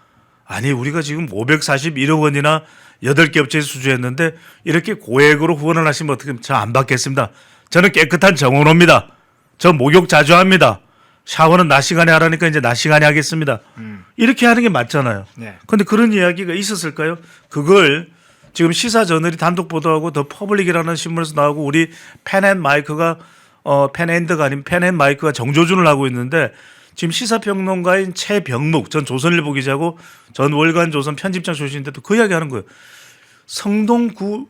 아니 우리가 지금 541억 원이나 8개 업체에 수주했는데 이렇게 고액으로 후원을 하시면 어떻게 저 안 받겠습니다. 저는 깨끗한 정원호입니다. 저 목욕 자주 합니다. 샤워는 낮 시간에 하라니까 이제 낮 시간에 하겠습니다. 이렇게 하는 게 맞잖아요. 그런데 그런 이야기가 있었을까요? 그걸 지금 시사저널이 단독 보도하고 더 퍼블릭이라는 신문에서 나오고 우리 펜앤마이크가 펜앤드가 아닌 펜앤마이크가 정조준을 하고 있는데 지금 시사평론가인 최병묵 전 조선일보 기자고 전 월간조선 편집장 출신인데도 그 이야기하는 거예요. 성동구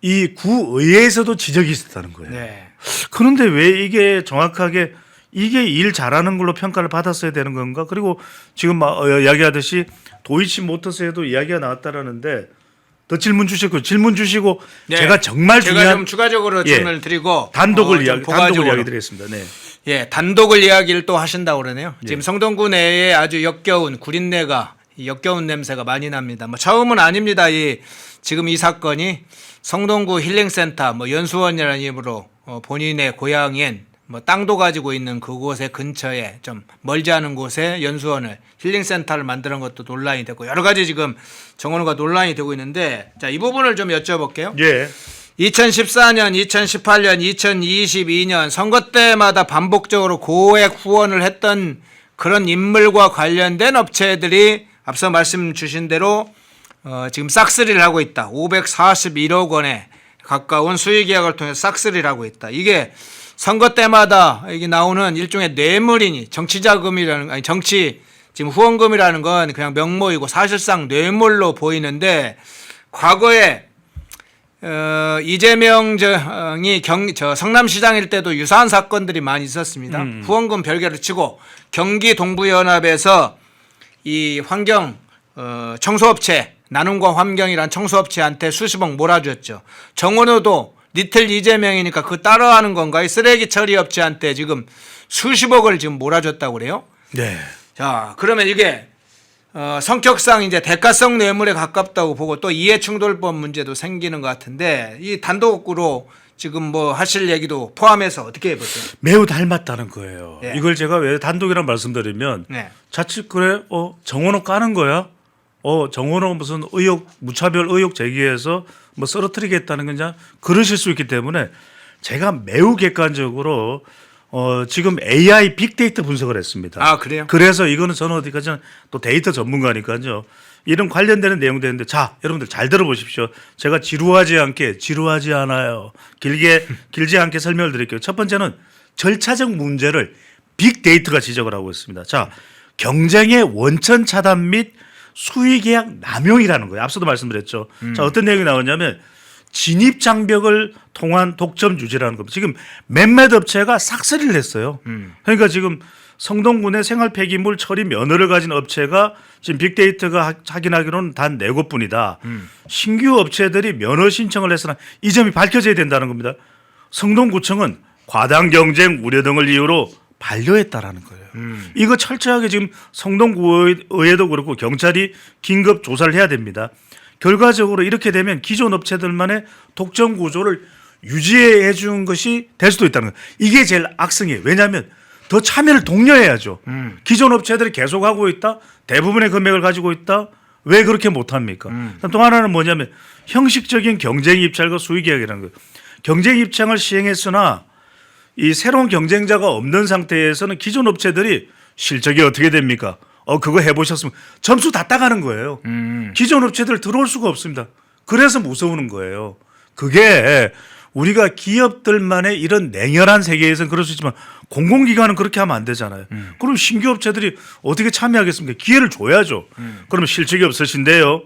이 구의회에서도 지적이 있었다는 거예요. 네. 그런데 왜 이게 정확하게 이게 일 잘하는 걸로 평가를 받았어야 되는 건가? 그리고 지금 이야기하듯이 도이치모터스에도 이야기가 나왔다라는데 더 질문 주시고 네. 제가 정말 제가 중요한 좀 추가적으로 질문을 드리고 단독을 부가적으로. 이야기 드리겠습니다. 네. 예, 단독을 이야기를 또 하신다고 그러네요. 지금 성동구 내에 아주 역겨운 구린내가 역겨운 냄새가 많이 납니다. 뭐 처음은 아닙니다. 지금 이 사건이 성동구 힐링센터 연수원이라는 이름으로 본인의 고향인 땅도 가지고 있는 그곳의 근처에 좀 멀지 않은 곳에 연수원을 힐링센터를 만드는 것도 논란이 되고 여러 가지 지금 정원호가 논란이 되고 있는데 자, 이 부분을 좀 여쭤볼게요. 예. 2014년, 2018년, 2022년 선거 때마다 반복적으로 고액 후원을 했던 그런 인물과 관련된 업체들이 앞서 말씀 주신 대로 지금 싹쓸이를 하고 있다. 541억 원에 가까운 수의 계약을 통해 싹쓸이를 하고 있다. 이게 선거 때마다 이게 나오는 일종의 뇌물이니 정치 지금 후원금이라는 건 그냥 명목이고 사실상 뇌물로 보이는데 과거에 이재명 정이 성남시장일 때도 유사한 사건들이 많이 있었습니다. 후원금 별개로 치고 경기 동부연합에서 이 환경 청소업체 나눔과 환경이란 청소업체한테 수십억 몰아줬죠. 정원호도 리틀 이재명이니까 그 따라하는 건가요? 쓰레기 처리 업체한테 지금 수십억을 지금 몰아줬다고 그래요. 네. 자, 그러면 이게 성격상 이제 대가성 뇌물에 가깝다고 보고 또 이해충돌법 문제도 생기는 것 같은데 이 단독으로 지금 하실 얘기도 포함해서 어떻게 보세요? 매우 닮았다는 거예요. 네. 이걸 제가 왜 단독이란 말씀드리면 네. 자칫 그래 정원호 까는 거야? 정원호 무슨 무차별 의혹 제기해서 쓰러뜨리겠다는 거냐 그러실 수 있기 때문에 제가 매우 객관적으로 지금 AI 빅데이터 분석을 했습니다. 아, 그래요? 그래서 이거는 저는 어디까지나 또 데이터 전문가니까요. 이런 관련되는 내용들인데 자 여러분들 잘 들어보십시오. 제가 지루하지 않아요. 길지 않게 설명을 드릴게요. 첫 번째는 절차적 문제를 빅데이터가 지적을 하고 있습니다. 자 경쟁의 원천 차단 및 수의계약 남용이라는 거예요. 앞서도 말씀드렸죠. 자 어떤 내용이 나오냐면 진입 장벽을 통한 독점 유지라는 겁니다. 지금 몇몇 업체가 싹쓸이를 했어요. 그러니까 지금 성동군의 생활 폐기물 처리 면허를 가진 업체가 지금 빅데이터가 확인하기로는 단 4곳뿐이다. 신규 업체들이 면허 신청을 했으나 이 점이 밝혀져야 된다는 겁니다. 성동구청은 과당 경쟁 우려 등을 이유로 반려했다라는 거예요. 이거 철저하게 지금 성동구의회도 그렇고 경찰이 긴급 조사를 해야 됩니다. 결과적으로 이렇게 되면 기존 업체들만의 독점 구조를 유지해 준 것이 될 수도 있다는 거예요. 이게 제일 악성이에요. 왜냐하면 더 참여를 독려해야죠. 기존 업체들이 계속하고 있다. 대부분의 금액을 가지고 있다. 왜 그렇게 못합니까? 또 하나는 뭐냐면 형식적인 경쟁 입찰과 수의 계약이라는 거예요. 경쟁 입찰을 시행했으나 이 새로운 경쟁자가 없는 상태에서는 기존 업체들이 실적이 어떻게 됩니까? 그거 해보셨으면 점수 다 따가는 거예요. 기존 업체들 들어올 수가 없습니다. 그래서 무서우는 거예요. 그게 우리가 기업들만의 이런 냉혈한 세계에서는 그럴 수 있지만 공공기관은 그렇게 하면 안 되잖아요. 그럼 신규 업체들이 어떻게 참여하겠습니까? 기회를 줘야죠. 그러면 실적이 없으신데요.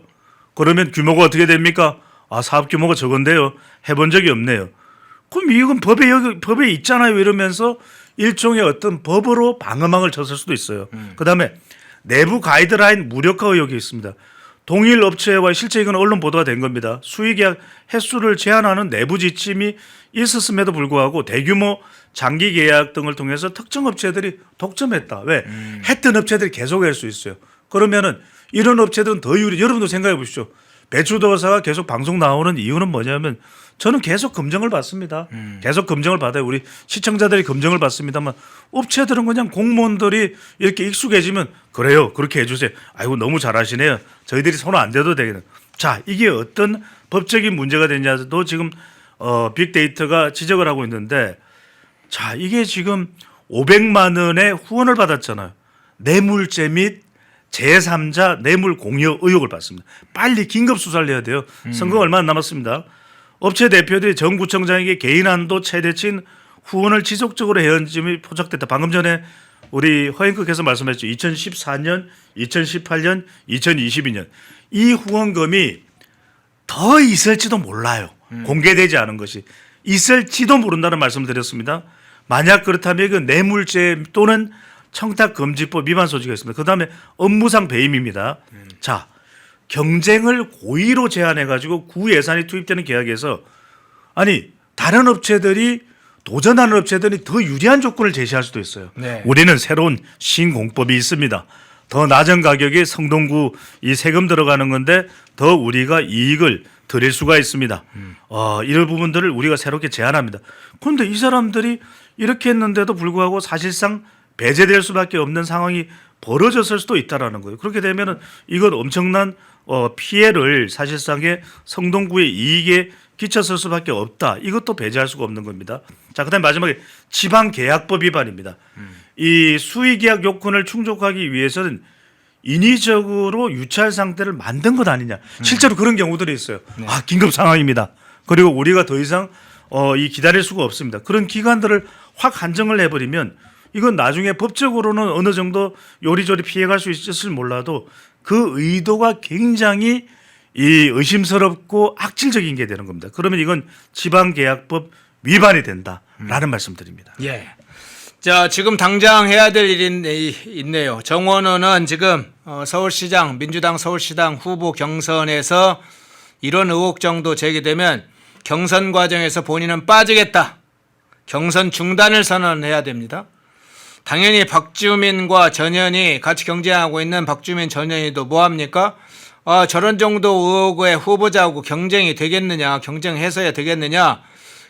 그러면 규모가 어떻게 됩니까? 사업 규모가 적은데요. 해본 적이 없네요. 그럼 이건 법에 있잖아요. 이러면서 일종의 어떤 법으로 방어막을 쳤을 수도 있어요. 그다음에 내부 가이드라인 무력화 의혹이 있습니다. 동일 업체와 실제 이건 언론 보도가 된 겁니다. 수의계약 횟수를 제한하는 내부 지침이 있었음에도 불구하고 대규모 장기 계약 등을 통해서 특정 업체들이 독점했다. 왜? 했던 업체들이 계속 할 수 있어요. 그러면은 이런 업체들은 더 유리. 여러분도 생각해 보십시오. 배추도사가 계속 방송 나오는 이유는 뭐냐면 저는 계속 검증을 받습니다. 계속 검증을 받아요. 우리 시청자들이 검증을 받습니다만 업체들은 그냥 공무원들이 이렇게 익숙해지면 그래요. 그렇게 해주세요. 아이고 너무 잘하시네요. 저희들이 손 안 대도 되겠네. 자, 이게 어떤 법적인 문제가 되냐도 지금 빅데이터가 지적을 하고 있는데 자, 이게 지금 500만 원의 후원을 받았잖아요. 뇌물죄 및 제3자 뇌물 공여 의혹을 받습니다. 빨리 긴급 수사를 해야 돼요. 선거가 얼마 안 남았습니다. 업체 대표들이 정구청장에게 개인 한도 최대치인 후원을 지속적으로 해온 점이 포착됐다. 방금 전에 우리 허영국께서 말씀하셨죠. 2014년, 2018년, 2022년 이 후원금이 더 있을지도 몰라요. 공개되지 않은 것이 있을지도 모른다는 말씀을 드렸습니다. 만약 그렇다면 그 뇌물죄 또는 청탁금지법 위반 소지가 있습니다. 그다음에 업무상 배임입니다. 자, 경쟁을 고의로 제한해가지고 구예산이 투입되는 계약에서 아니 다른 업체들이 도전하는 업체들이 더 유리한 조건을 제시할 수도 있어요. 네. 우리는 새로운 신공법이 있습니다. 더 낮은 가격에 성동구 이 세금 들어가는 건데 더 우리가 이익을 드릴 수가 있습니다. 이런 부분들을 우리가 새롭게 제한합니다. 그런데 이 사람들이 이렇게 했는데도 불구하고 사실상 배제될 수밖에 없는 상황이 벌어졌을 수도 있다라는 거예요. 그렇게 되면은 이건 엄청난 피해를 사실상의 성동구의 이익에 끼쳤을 수밖에 없다. 이것도 배제할 수가 없는 겁니다. 자, 그다음에 마지막에 지방계약법 위반입니다. 이 수의계약 요건을 충족하기 위해서는 인위적으로 유찰 상태를 만든 것 아니냐. 실제로 그런 경우들이 있어요. 네. 긴급 상황입니다. 그리고 우리가 더 이상 기다릴 수가 없습니다. 그런 기관들을 확 한정을 해버리면 이건 나중에 법적으로는 어느 정도 요리조리 피해갈 수 있을지 몰라도 그 의도가 굉장히 이 의심스럽고 악질적인 게 되는 겁니다. 그러면 이건 지방계약법 위반이 된다라는 말씀드립니다. 예. 자, 지금 당장 해야 될 일이 있네요. 정원호는 지금 서울시장, 민주당 서울시장 후보 경선에서 이런 의혹 정도 제기되면 경선 과정에서 본인은 빠지겠다. 경선 중단을 선언해야 됩니다. 당연히 박주민과 전현희 같이 경쟁하고 있는 박주민 전현희도 뭐합니까? 저런 정도 의혹의 후보자하고 경쟁이 되겠느냐, 경쟁해서야 되겠느냐,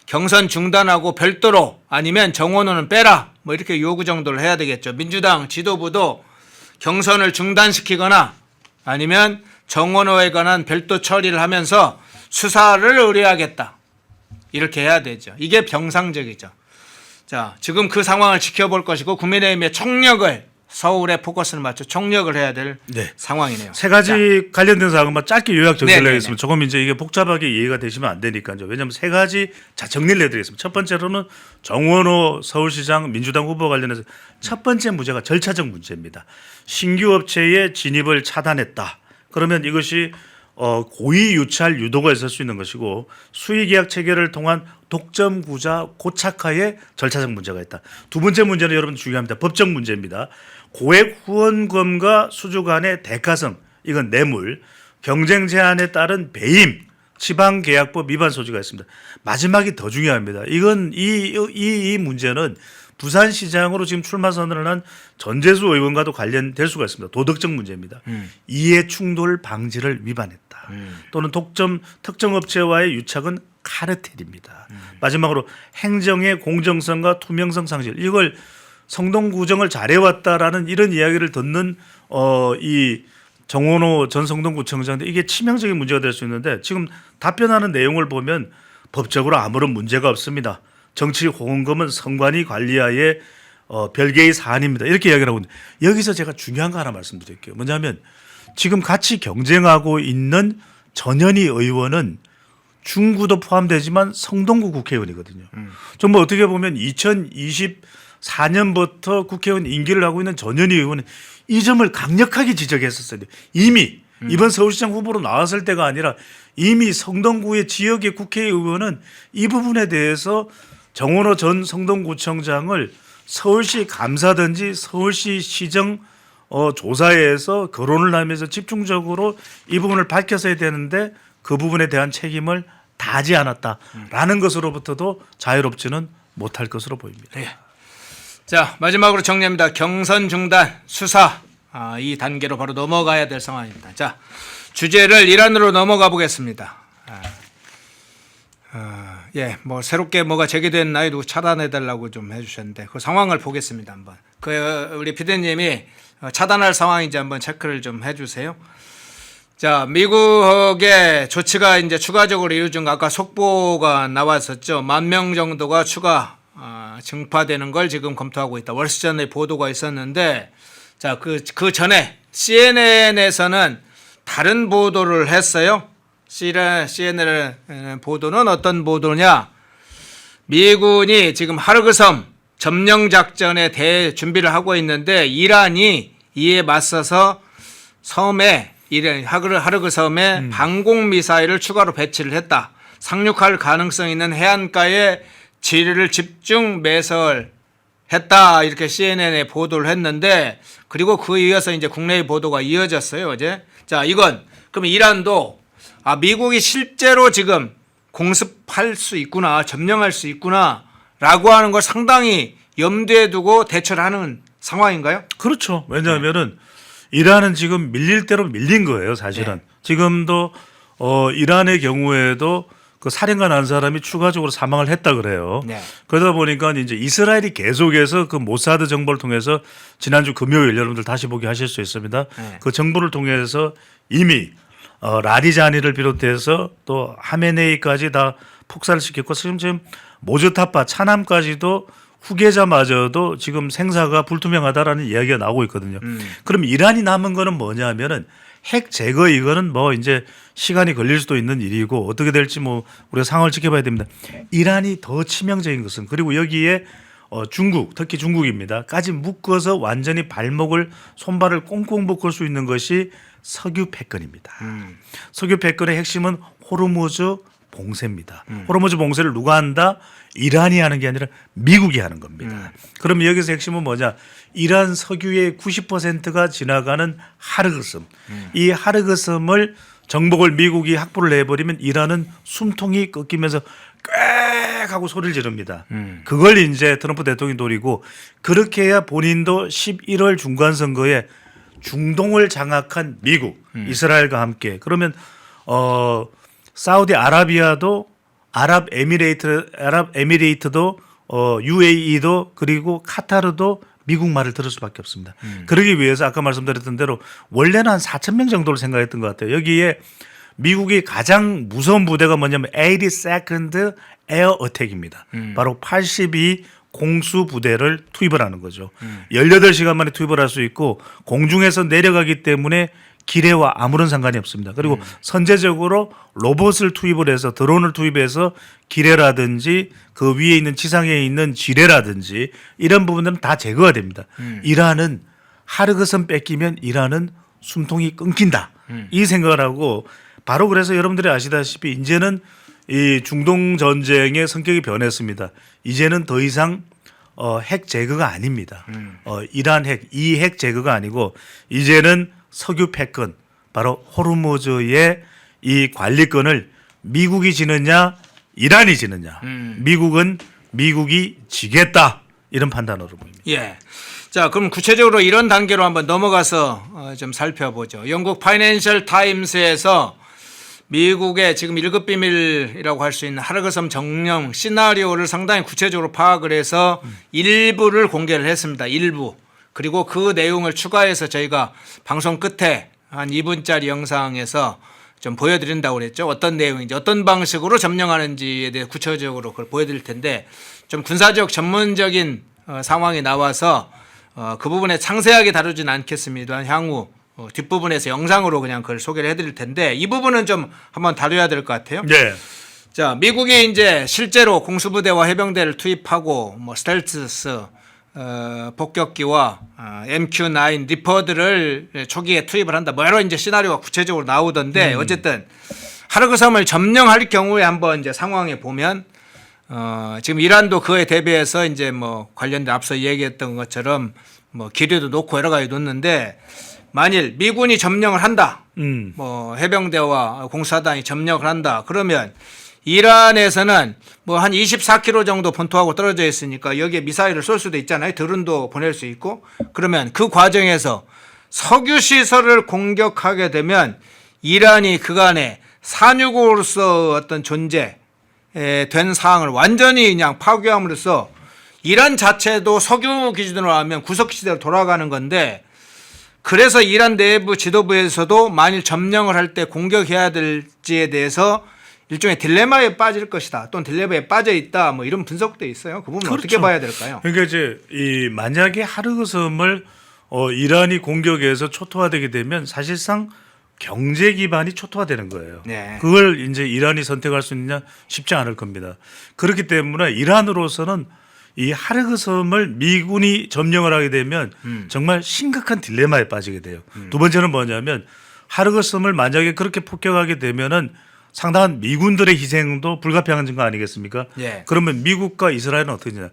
경선 중단하고 별도로 아니면 정원호는 빼라, 뭐 이렇게 요구 정도를 해야 되겠죠. 민주당 지도부도 경선을 중단시키거나 아니면 정원호에 관한 별도 처리를 하면서 수사를 의뢰하겠다, 이렇게 해야 되죠. 이게 정상적이죠. 자, 지금 그 상황을 지켜볼 것이고 국민의힘의 총력을 서울에 포커스를 맞춰 총력을 해야 될 상황이네요. 세 가지 자, 관련된 사항만 짧게 요약 정리를 네네네. 하겠습니다. 조금 이제 이게 복잡하게 이해가 되시면 안 되니까요. 왜냐하면 세 가지 정리를 해드리겠습니다. 첫 번째로는 정원호 서울시장 민주당 후보 관련해서 첫 번째 문제가 절차적 문제입니다. 신규 업체의 진입을 차단했다. 그러면 이것이 고의 유찰 유도가 있을 수 있는 것이고 수의계약 체결을 통한 독점 구자 고착화의 절차적 문제가 있다. 두 번째 문제는 여러분 중요합니다. 법적 문제입니다. 고액 후원금과 수주 간의 대가성, 이건 뇌물, 경쟁 제한에 따른 배임, 지방계약법 위반 소지가 있습니다. 마지막이 더 중요합니다. 이건 이 문제는 부산시장으로 지금 출마 선언을 한 전재수 의원과도 관련될 수가 있습니다. 도덕적 문제입니다. 이해 충돌 방지를 위반했다. 또는 특정 업체와의 유착은 카르텔입니다. 마지막으로 행정의 공정성과 투명성 상실, 이걸 성동구정을 잘해왔다라는 이런 이야기를 듣는 이 정원호 전 성동구청장인데 이게 치명적인 문제가 될 수 있는데 지금 답변하는 내용을 보면 법적으로 아무런 문제가 없습니다. 정치 후원금은 선관위 관리하에 별개의 사안입니다. 이렇게 이야기를 하고 있는데 여기서 제가 중요한 거 하나 말씀드릴게요. 뭐냐면 지금 같이 경쟁하고 있는 전현희 의원은 중구도 포함되지만 성동구 국회의원이거든요. 정말 어떻게 보면 2024년부터 국회의원 임기를 하고 있는 전현희 의원은 이 점을 강력하게 지적했었어요. 이미 이번 서울시장 후보로 나왔을 때가 아니라 이미 성동구의 지역의 국회의원은 이 부분에 대해서 정원호 전 성동구청장을 서울시 감사든지 서울시 시정 조사에서 거론을 하면서 집중적으로 이 부분을 밝혔어야 되는데 그 부분에 대한 책임을 다하지 않았다라는 것으로부터도 자유롭지는 못할 것으로 보입니다. 네. 자, 마지막으로 정리합니다. 경선 중단 수사 이 단계로 바로 넘어가야 될 상황입니다. 자, 주제를 이란으로 넘어가 보겠습니다. 예, 뭐 새롭게 뭐가 제기된 누구 차단해달라고 좀 해주셨는데 그 상황을 보겠습니다. 한번 우리 피디님이 차단할 상황인지 한번 체크를 좀 해주세요. 자, 미국의 조치가 이제 추가적으로 이루어진 거 아까 속보가 나왔었죠. 10,000명 정도가 추가 증파되는 걸 지금 검토하고 있다. 월스트리트의 보도가 있었는데, 자, 그 전에 CNN에서는 다른 보도를 했어요. CNN 보도는 어떤 보도냐? 미군이 지금 하르그섬 점령 작전에 대해 준비를 하고 있는데 이란이 이에 맞서서 섬에 하르그섬에 방공 미사일을 추가로 배치를 했다. 상륙할 가능성 있는 해안가에 지뢰를 집중 매설했다. 이렇게 CNN에 보도를 했는데 그리고 그 이어서 이제 국내의 보도가 이어졌어요, 어제. 자, 이건 그럼 이란도 미국이 실제로 지금 공습할 수 있구나, 점령할 수 있구나라고 하는 걸 상당히 염두에 두고 대처를 하는 상황인가요? 그렇죠. 왜냐하면은 이란은 지금 밀릴 대로 밀린 거예요, 사실은. 네. 지금도 이란의 경우에도 그 살인관 한 사람이 추가적으로 사망을 했다 그래요. 네. 그러다 보니까 이제 이스라엘이 계속해서 그 모사드 정보를 통해서 지난주 금요일 여러분들 다시 보기 하실 수 있습니다. 네. 그 정보를 통해서 이미 라디자니를 비롯해서 또 하메네이까지 다 폭살을 시켰고 지금 모즈타파 차남까지도 후계자마저도 지금 생사가 불투명하다라는 이야기가 나오고 있거든요. 그럼 이란이 남은 거는 뭐냐면은 핵 제거 이거는 뭐 이제 시간이 걸릴 수도 있는 일이고 어떻게 될지 뭐 우리가 상황을 지켜봐야 됩니다. 이란이 더 치명적인 것은 그리고 여기에 중국 특히 중국입니다.까지 묶어서 완전히 손발을 꽁꽁 묶을 수 있는 것이 석유 패권입니다. 석유 패권의 핵심은 호르무즈 봉쇄입니다. 호르무즈 봉쇄를 누가 한다? 이란이 하는 게 아니라 미국이 하는 겁니다. 그럼 여기서 핵심은 뭐냐? 이란 석유의 90%가 지나가는 하르그섬. 이 하르그섬을 정복을 미국이 확보를 해버리면 이란은 숨통이 꺾이면서 꽥 하고 소리를 지릅니다. 그걸 이제 트럼프 대통령이 노리고 그렇게 해야 본인도 11월 중간선거에 중동을 장악한 미국, 이스라엘과 함께 그러면 사우디아라비아도 아랍에미레이트도 UAE도 그리고 카타르도 미국 말을 들을 수밖에 없습니다. 그러기 위해서 아까 말씀드렸던 대로 원래는 한 4,000명 정도를 생각했던 것 같아요. 여기에 미국이 가장 무서운 부대가 뭐냐면 82nd Air Attack입니다. 바로 82 공수 부대를 투입을 하는 거죠. 18시간 만에 투입을 할 수 있고 공중에서 내려가기 때문에 기뢰와 아무런 상관이 없습니다. 그리고 선제적으로 로봇을 투입을 해서 드론을 투입해서 기뢰라든지 그 위에 있는 지상에 있는 지뢰라든지 이런 부분들은 다 제거가 됩니다. 이란은 하르그섬 뺏기면 이란은 숨통이 끊긴다. 이 생각을 하고 바로 그래서 여러분들이 아시다시피 이제는 이 중동 전쟁의 성격이 변했습니다. 이제는 더 이상 핵 제거가 아닙니다. 이란 이 핵 제거가 아니고 이제는 석유 패권 바로 호르무즈의 이 관리권을 미국이 지느냐 이란이 지느냐 미국은 미국이 지겠다 이런 판단으로 보입니다. 예. 자, 그럼 구체적으로 이런 단계로 한번 넘어가서 좀 살펴보죠. 영국 파이낸셜 타임스에서 미국의 지금 1급 비밀이라고 할 수 있는 하르그섬 점령 시나리오를 상당히 구체적으로 파악을 해서 일부를 공개를 했습니다. 일부. 그리고 그 내용을 추가해서 저희가 방송 끝에 한 2분짜리 영상에서 좀 보여드린다고 그랬죠. 어떤 내용인지 어떤 방식으로 점령하는지에 대해 구체적으로 그걸 보여드릴 텐데 좀 군사적 전문적인 상황이 나와서 그 부분에 상세하게 다루진 않겠습니다. 향후 뒷부분에서 영상으로 그냥 그걸 소개를 해드릴 텐데 이 부분은 좀 한번 다뤄야 될 것 같아요. 네. 자, 미국이 이제 실제로 공수부대와 해병대를 투입하고 뭐 스텔스 폭격기와 MQ-9 리퍼들을 초기에 투입을 한다. 뭐 여러 이제 시나리오가 구체적으로 나오던데 어쨌든 하르그 섬을 점령할 경우에 한번 이제 상황에 보면 지금 이란도 그에 대비해서 이제 뭐 관련된 앞서 얘기했던 것처럼 뭐 기류도 놓고 여러 가지 놓는데 만일 미군이 점령을 한다. 뭐 해병대와 공사단이 점령을 한다. 그러면 이란에서는 뭐 한 24km 정도 본토하고 떨어져 있으니까 여기에 미사일을 쏠 수도 있잖아요. 드론도 보낼 수 있고. 그러면 그 과정에서 석유 시설을 공격하게 되면 이란이 그간에 산유국으로서 어떤 존재 된 사항을 완전히 그냥 파괴함으로써 이란 자체도 석유 기준으로 하면 구석 시대로 돌아가는 건데 그래서 이란 내부 지도부에서도 만일 점령을 할 때 공격해야 될지에 대해서 일종의 딜레마에 빠질 것이다 또는 딜레마에 빠져 있다 뭐 이런 분석도 있어요. 그 부분 그렇죠. 어떻게 봐야 될까요? 그러니까 이제 이 만약에 하르그 섬을 이란이 공격해서 초토화되게 되면 사실상 경제 기반이 초토화되는 거예요. 네. 그걸 이제 이란이 선택할 수 있느냐 쉽지 않을 겁니다. 그렇기 때문에 이란으로서는 이 하르그 섬을 미군이 점령을 하게 되면 정말 심각한 딜레마에 빠지게 돼요. 두 번째는 뭐냐면 하르그 섬을 만약에 그렇게 폭격하게 되면은 상당한 미군들의 희생도 불가피한 거 아니겠습니까? 예. 그러면 미국과 이스라엘은 어떻게 되냐?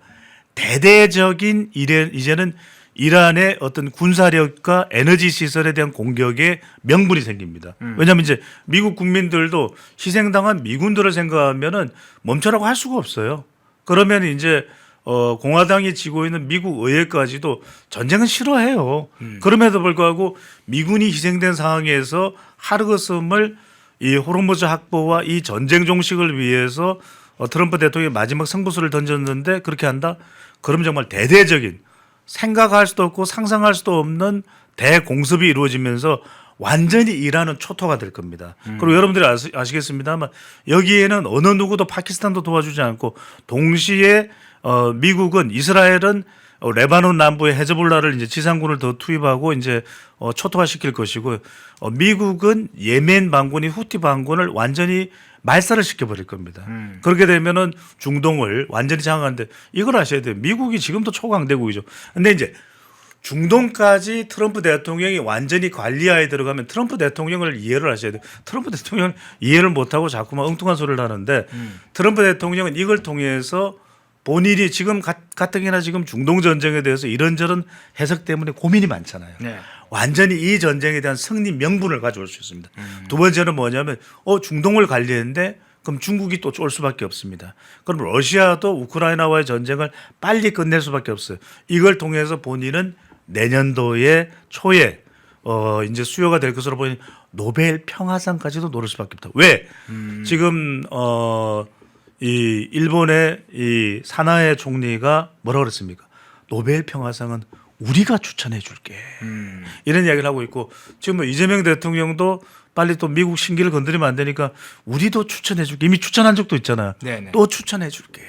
대대적인 이제는 이란의 어떤 군사력과 에너지 시설에 대한 공격에 명분이 생깁니다. 왜냐하면 이제 미국 국민들도 희생당한 미군들을 생각하면은 멈춰라고 할 수가 없어요. 그러면 이제 공화당이 지고 있는 미국 의회까지도 전쟁은 싫어해요. 그럼에도 불구하고 미군이 희생된 상황에서 하르그 섬을 이 호르무즈 확보와 이 전쟁 종식을 위해서 트럼프 대통령이 마지막 승부수를 던졌는데 그렇게 한다? 그럼 정말 대대적인 생각할 수도 없고 상상할 수도 없는 대공습이 이루어지면서 완전히 이란은 초토가 될 겁니다. 그리고 여러분들이 아시겠습니다만 여기에는 어느 누구도 파키스탄도 도와주지 않고 동시에 미국은 이스라엘은 레바논 남부의 헤즈볼라를 이제 지상군을 더 투입하고 이제 초토화시킬 것이고 미국은 예멘 반군이 후티 반군을 완전히 말살을 시켜버릴 겁니다. 그렇게 되면은 중동을 완전히 장악하는데 이걸 아셔야 돼요. 미국이 지금도 초강대국이죠. 근데 이제 중동까지 트럼프 대통령이 완전히 관리하에 들어가면 트럼프 대통령을 이해를 하셔야 돼요. 트럼프 대통령은 이해를 못하고 자꾸만 엉뚱한 소리를 하는데 트럼프 대통령은 이걸 통해서 본인이 지금 가뜩이나 지금 중동 전쟁에 대해서 이런저런 해석 때문에 고민이 많잖아요. 네. 완전히 이 전쟁에 대한 승리 명분을 가져올 수 있습니다. 두 번째는 뭐냐면 중동을 관리했는데 그럼 중국이 또 쫄 수밖에 없습니다. 그럼 러시아도 우크라이나와의 전쟁을 빨리 끝낼 수밖에 없어요. 이걸 통해서 본인은 내년도에 초에 이제 수요가 될 것으로 보니 노벨 평화상까지도 노릴 수밖에 없다. 왜? 지금 이 일본의 이 사나에 총리가 뭐라고 그랬습니까? 노벨 평화상은 우리가 추천해 줄게. 이런 이야기를 하고 있고 지금 뭐 이재명 대통령도 빨리 또 미국 신기를 건드리면 안 되니까 우리도 추천해 줄게. 이미 추천한 적도 있잖아요. 네네. 또 추천해 줄게.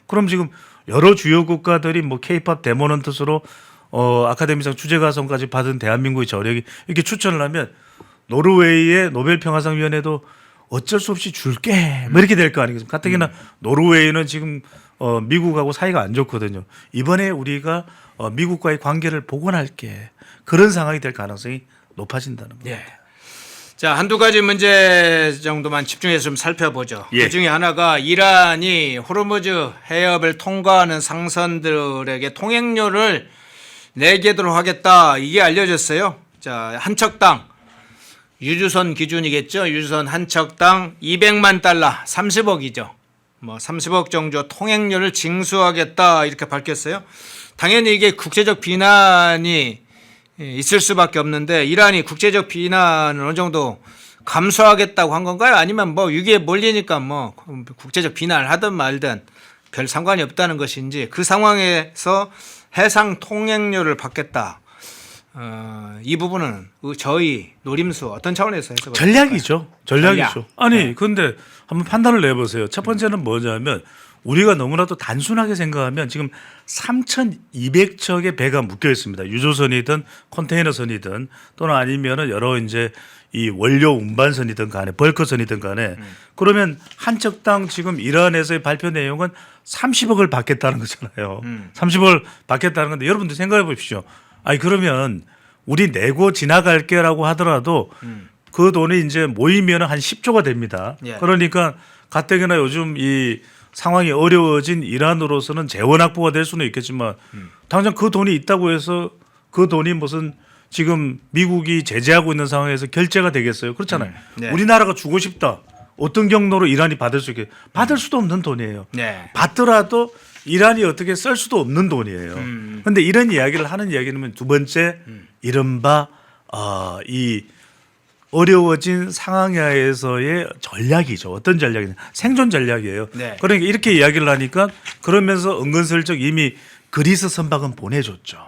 그럼 지금 여러 주요 국가들이 뭐 케이팝 데모는 뜻으로 아카데미상 주제가상까지 받은 대한민국의 저력이 이렇게 추천을 하면 노르웨이의 노벨 평화상위원회도 어쩔 수 없이 줄게 뭐 이렇게 될 거 아니겠습니까? 가뜩이나 노르웨이는 지금 미국하고 사이가 안 좋거든요. 이번에 우리가 미국과의 관계를 복원할게 그런 상황이 될 가능성이 높아진다는 겁니다. 예. 자, 한두 가지 문제 정도만 집중해서 좀 살펴보죠. 예. 그중에 하나가 이란이 호르무즈 해협을 통과하는 상선들에게 통행료를 내게도록 하겠다 이게 알려졌어요. 자, 한 척당 유주선 기준이겠죠. 유주선 한 척당 200만 달러, 30억이죠. 뭐 30억 정도 통행료를 징수하겠다 이렇게 밝혔어요. 당연히 이게 국제적 비난이 있을 수밖에 없는데 이란이 국제적 비난을 어느 정도 감수하겠다고 한 건가요? 아니면 뭐 위기에 몰리니까 뭐 국제적 비난을 하든 말든 별 상관이 없다는 것인지 그 상황에서 해상 통행료를 받겠다. 이 부분은 저희 노림수 어떤 차원에서 해석을 전략이죠. 전략이죠. 전략. 아니 네. 근데 한번 판단을 내보세요. 첫 번째는 뭐냐면 우리가 너무나도 단순하게 생각하면 지금 3,200척의 배가 묶여 있습니다. 유조선이든 컨테이너선이든 또는 아니면은 여러 이제 이 원료 운반선이든 간에 벌크선이든 간에 그러면 한 척당 지금 이란에서의 발표 내용은 30억을 받겠다는 거잖아요. 30억을 받겠다는 건데 여러분들 생각해 보십시오. 아니 그러면 우리 내고 지나갈게라고 하더라도 그 돈이 이제 모이면 한 10조가 됩니다. 예. 그러니까 가뜩이나 요즘 이 상황이 어려워진 이란으로서는 재원 확보가 될 수는 있겠지만 당장 그 돈이 있다고 해서 그 돈이 무슨 지금 미국이 제재하고 있는 상황에서 결제가 되겠어요? 그렇잖아요. 네. 우리나라가 주고 싶다. 어떤 경로로 이란이 받을 수 있게 받을 수도 없는 돈이에요. 네. 받더라도 이란이 어떻게 쓸 수도 없는 돈이에요. 그런데 이런 이야기를 하는 이야기는 두 번째 이른바 이 어려워진 상황하에서의 전략이죠. 어떤 전략이냐. 생존 전략이에요. 네. 그러니까 이렇게 이야기를 하니까 그러면서 은근슬쩍 이미 그리스 선박은 보내줬죠.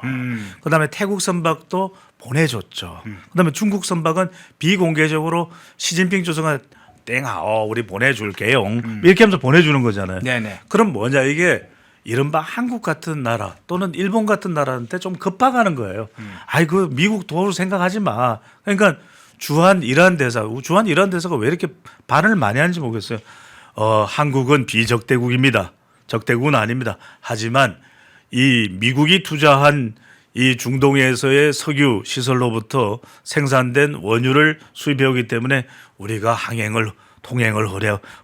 그다음에 태국 선박도 보내줬죠. 그다음에 중국 선박은 비공개적으로 시진핑 주석은 땡하오 우리 보내줄게요. 이렇게 하면서 보내주는 거잖아요. 네네. 그럼 뭐냐 이게 이른바 한국 같은 나라 또는 일본 같은 나라한테 좀 급박하는 거예요. 아이 그 미국 도로 생각하지 마. 그러니까 주한 이란 대사가 왜 이렇게 반응을 많이 하는지 모르겠어요. 한국은 비적대국입니다. 적대국은 아닙니다. 하지만 이 미국이 투자한 이 중동에서의 석유 시설로부터 생산된 원유를 수입해 오기 때문에 우리가 통행을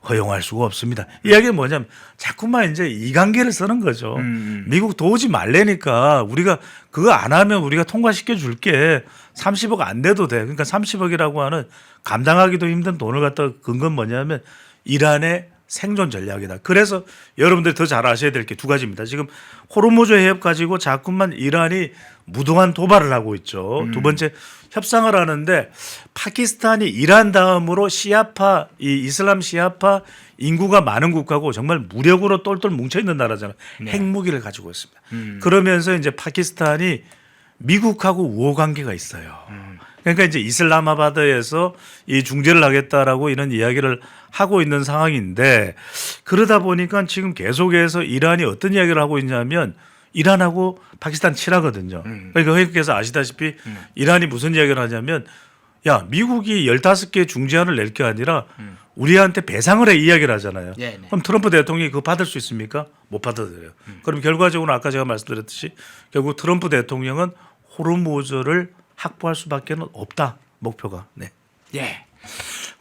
허용할 수가 없습니다. 이야기는 뭐냐면 자꾸만 이제 이관계를 쓰는 거죠. 미국 도우지 말래니까 우리가 그거 안 하면 우리가 통과시켜 줄게. 30억 안 내도 돼. 그러니까 30억이라고 하는 감당하기도 힘든 돈을 갖다 근건 뭐냐면 이란의 생존 전략이다. 그래서 여러분들이 더 잘 아셔야 될 게 두 가지입니다. 지금 호르무즈 해협 가지고 자꾸만 이란이 무도한 도발을 하고 있죠. 두 번째 협상을 하는데 파키스탄이 이란 다음으로 시아파 이 이슬람 시아파 인구가 많은 국가고 정말 무력으로 똘똘 뭉쳐 있는 나라잖아요. 핵무기를 가지고 있습니다. 그러면서 이제 파키스탄이 미국하고 우호 관계가 있어요. 그러니까 이제 이슬람아바드에서 이 중재를 하겠다라고 이런 이야기를 하고 있는 상황인데 그러다 보니까 지금 계속해서 이란이 어떤 이야기를 하고 있냐면 이란하고 파키스탄 친하거든요. 그러니까 회원께서 아시다시피 이란이 무슨 이야기를 하냐면 야 미국이 15개 중재안을 낼 게 아니라 우리한테 배상을 해 이야기를 하잖아요. 네네. 그럼 트럼프 대통령이 그거 받을 수 있습니까? 못 받아들여요. 그럼 결과적으로 아까 제가 말씀드렸듯이 결국 트럼프 대통령은 호르무즈를 확보할 수밖에 없다. 목표가. 네. 예.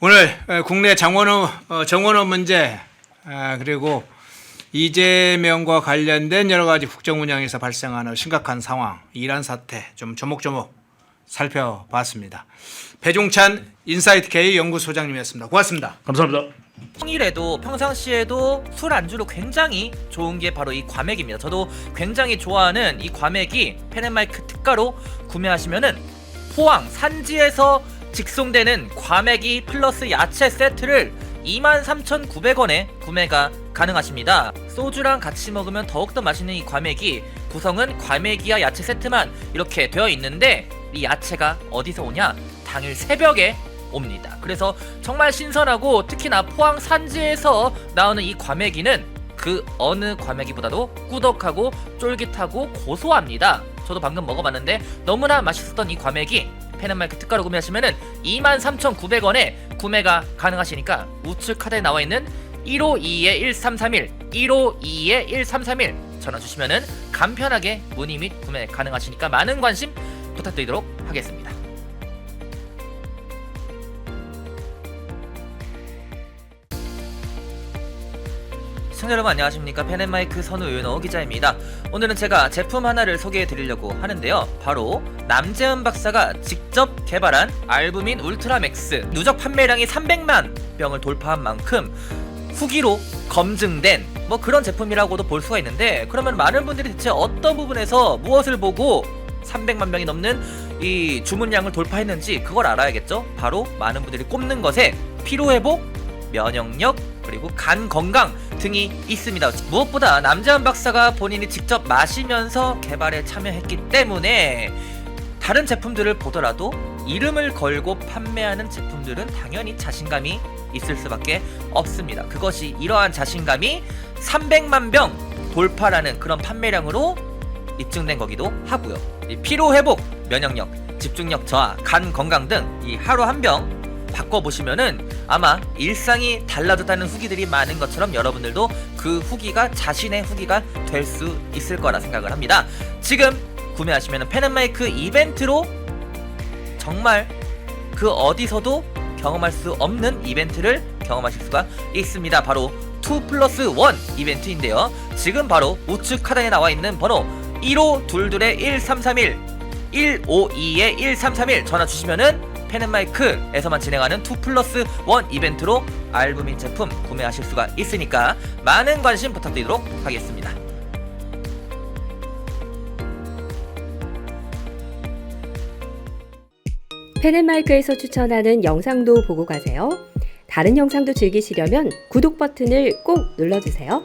오늘 국내 정원호 문제 그리고 이재명과 관련된 여러 가지 국정 운영에서 발생하는 심각한 상황, 이란 사태 좀 조목조목 살펴봤습니다. 배종찬 인사이트 K 연구소장님이었습니다. 고맙습니다. 감사합니다. 평일에도 평상시에도 술 안주로 굉장히 좋은 게 바로 이 과메기입니다. 저도 굉장히 좋아하는 이 과메기 펜앤마이크 특가로 구매하시면은 포항 산지에서 직송되는 과메기 플러스 야채 세트를 23,900원에 구매가 가능하십니다. 소주랑 같이 먹으면 더욱더 맛있는 이 과메기 구성은 과메기와 야채 세트만 이렇게 되어 있는데 이 야채가 어디서 오냐? 당일 새벽에 옵니다. 그래서 정말 신선하고 특히나 포항 산지에서 나오는 이 과메기는 그 어느 과메기보다도 꾸덕하고 쫄깃하고 고소합니다. 저도 방금 먹어봤는데 너무나 맛있었던 이 과메기 펜앤마이크 특가로 구매하시면은 23,900원에 구매가 가능하시니까 우측 카드에 나와있는 1522-1331 1522-1331 전화 주시면은 간편하게 문의 및 구매 가능하시니까 많은 관심 부탁드리도록 하겠습니다. 시청자 여러분 안녕하십니까. 펜앤마이크 선우 윤호 기자입니다. 오늘은 제가 제품 하나를 소개해 드리려고 하는데요. 바로 남재은 박사가 직접 개발한 알부민 울트라맥스 누적 판매량이 300만 병을 돌파한 만큼 후기로 검증된 뭐 그런 제품이라고도 볼 수가 있는데 그러면 많은 분들이 대체 어떤 부분에서 무엇을 보고 300만 병이 넘는 이 주문량을 돌파했는지 그걸 알아야겠죠. 바로 많은 분들이 꼽는 것에 피로회복, 면역력, 그리고 간 건강 등이 있습니다. 무엇보다 남재은 박사가 본인이 직접 마시면서 개발에 참여했기 때문에 다른 제품들을 보더라도 이름을 걸고 판매하는 제품들은 당연히 자신감이 있을 수밖에 없습니다. 그것이 이러한 자신감이 300만 병 돌파라는 그런 판매량으로 입증된 거기도 하고요. 이 피로 회복, 면역력, 집중력 저하, 간 건강 등 이 하루 한 병 바꿔보시면은 아마 일상이 달라졌다는 후기들이 많은 것처럼 여러분들도 그 후기가 자신의 후기가 될 수 있을 거라 생각을 합니다. 지금 구매하시면은 펜앤마이크 이벤트로 정말 그 어디서도 경험할 수 없는 이벤트를 경험하실 수가 있습니다. 바로 2+1 이벤트인데요. 지금 바로 우측 하단에 나와 있는 번호 1522-1331 152-1331 전화 주시면은 펜앤마이크에서만 진행하는 2+1 이벤트로 알부민 제품 구매하실 수가 있으니까 많은 관심 부탁드리도록 하겠습니다. 펜앤마이크에서 추천하는 영상도 보고 가세요. 다른 영상도 즐기시려면 구독 버튼을 꼭 눌러주세요.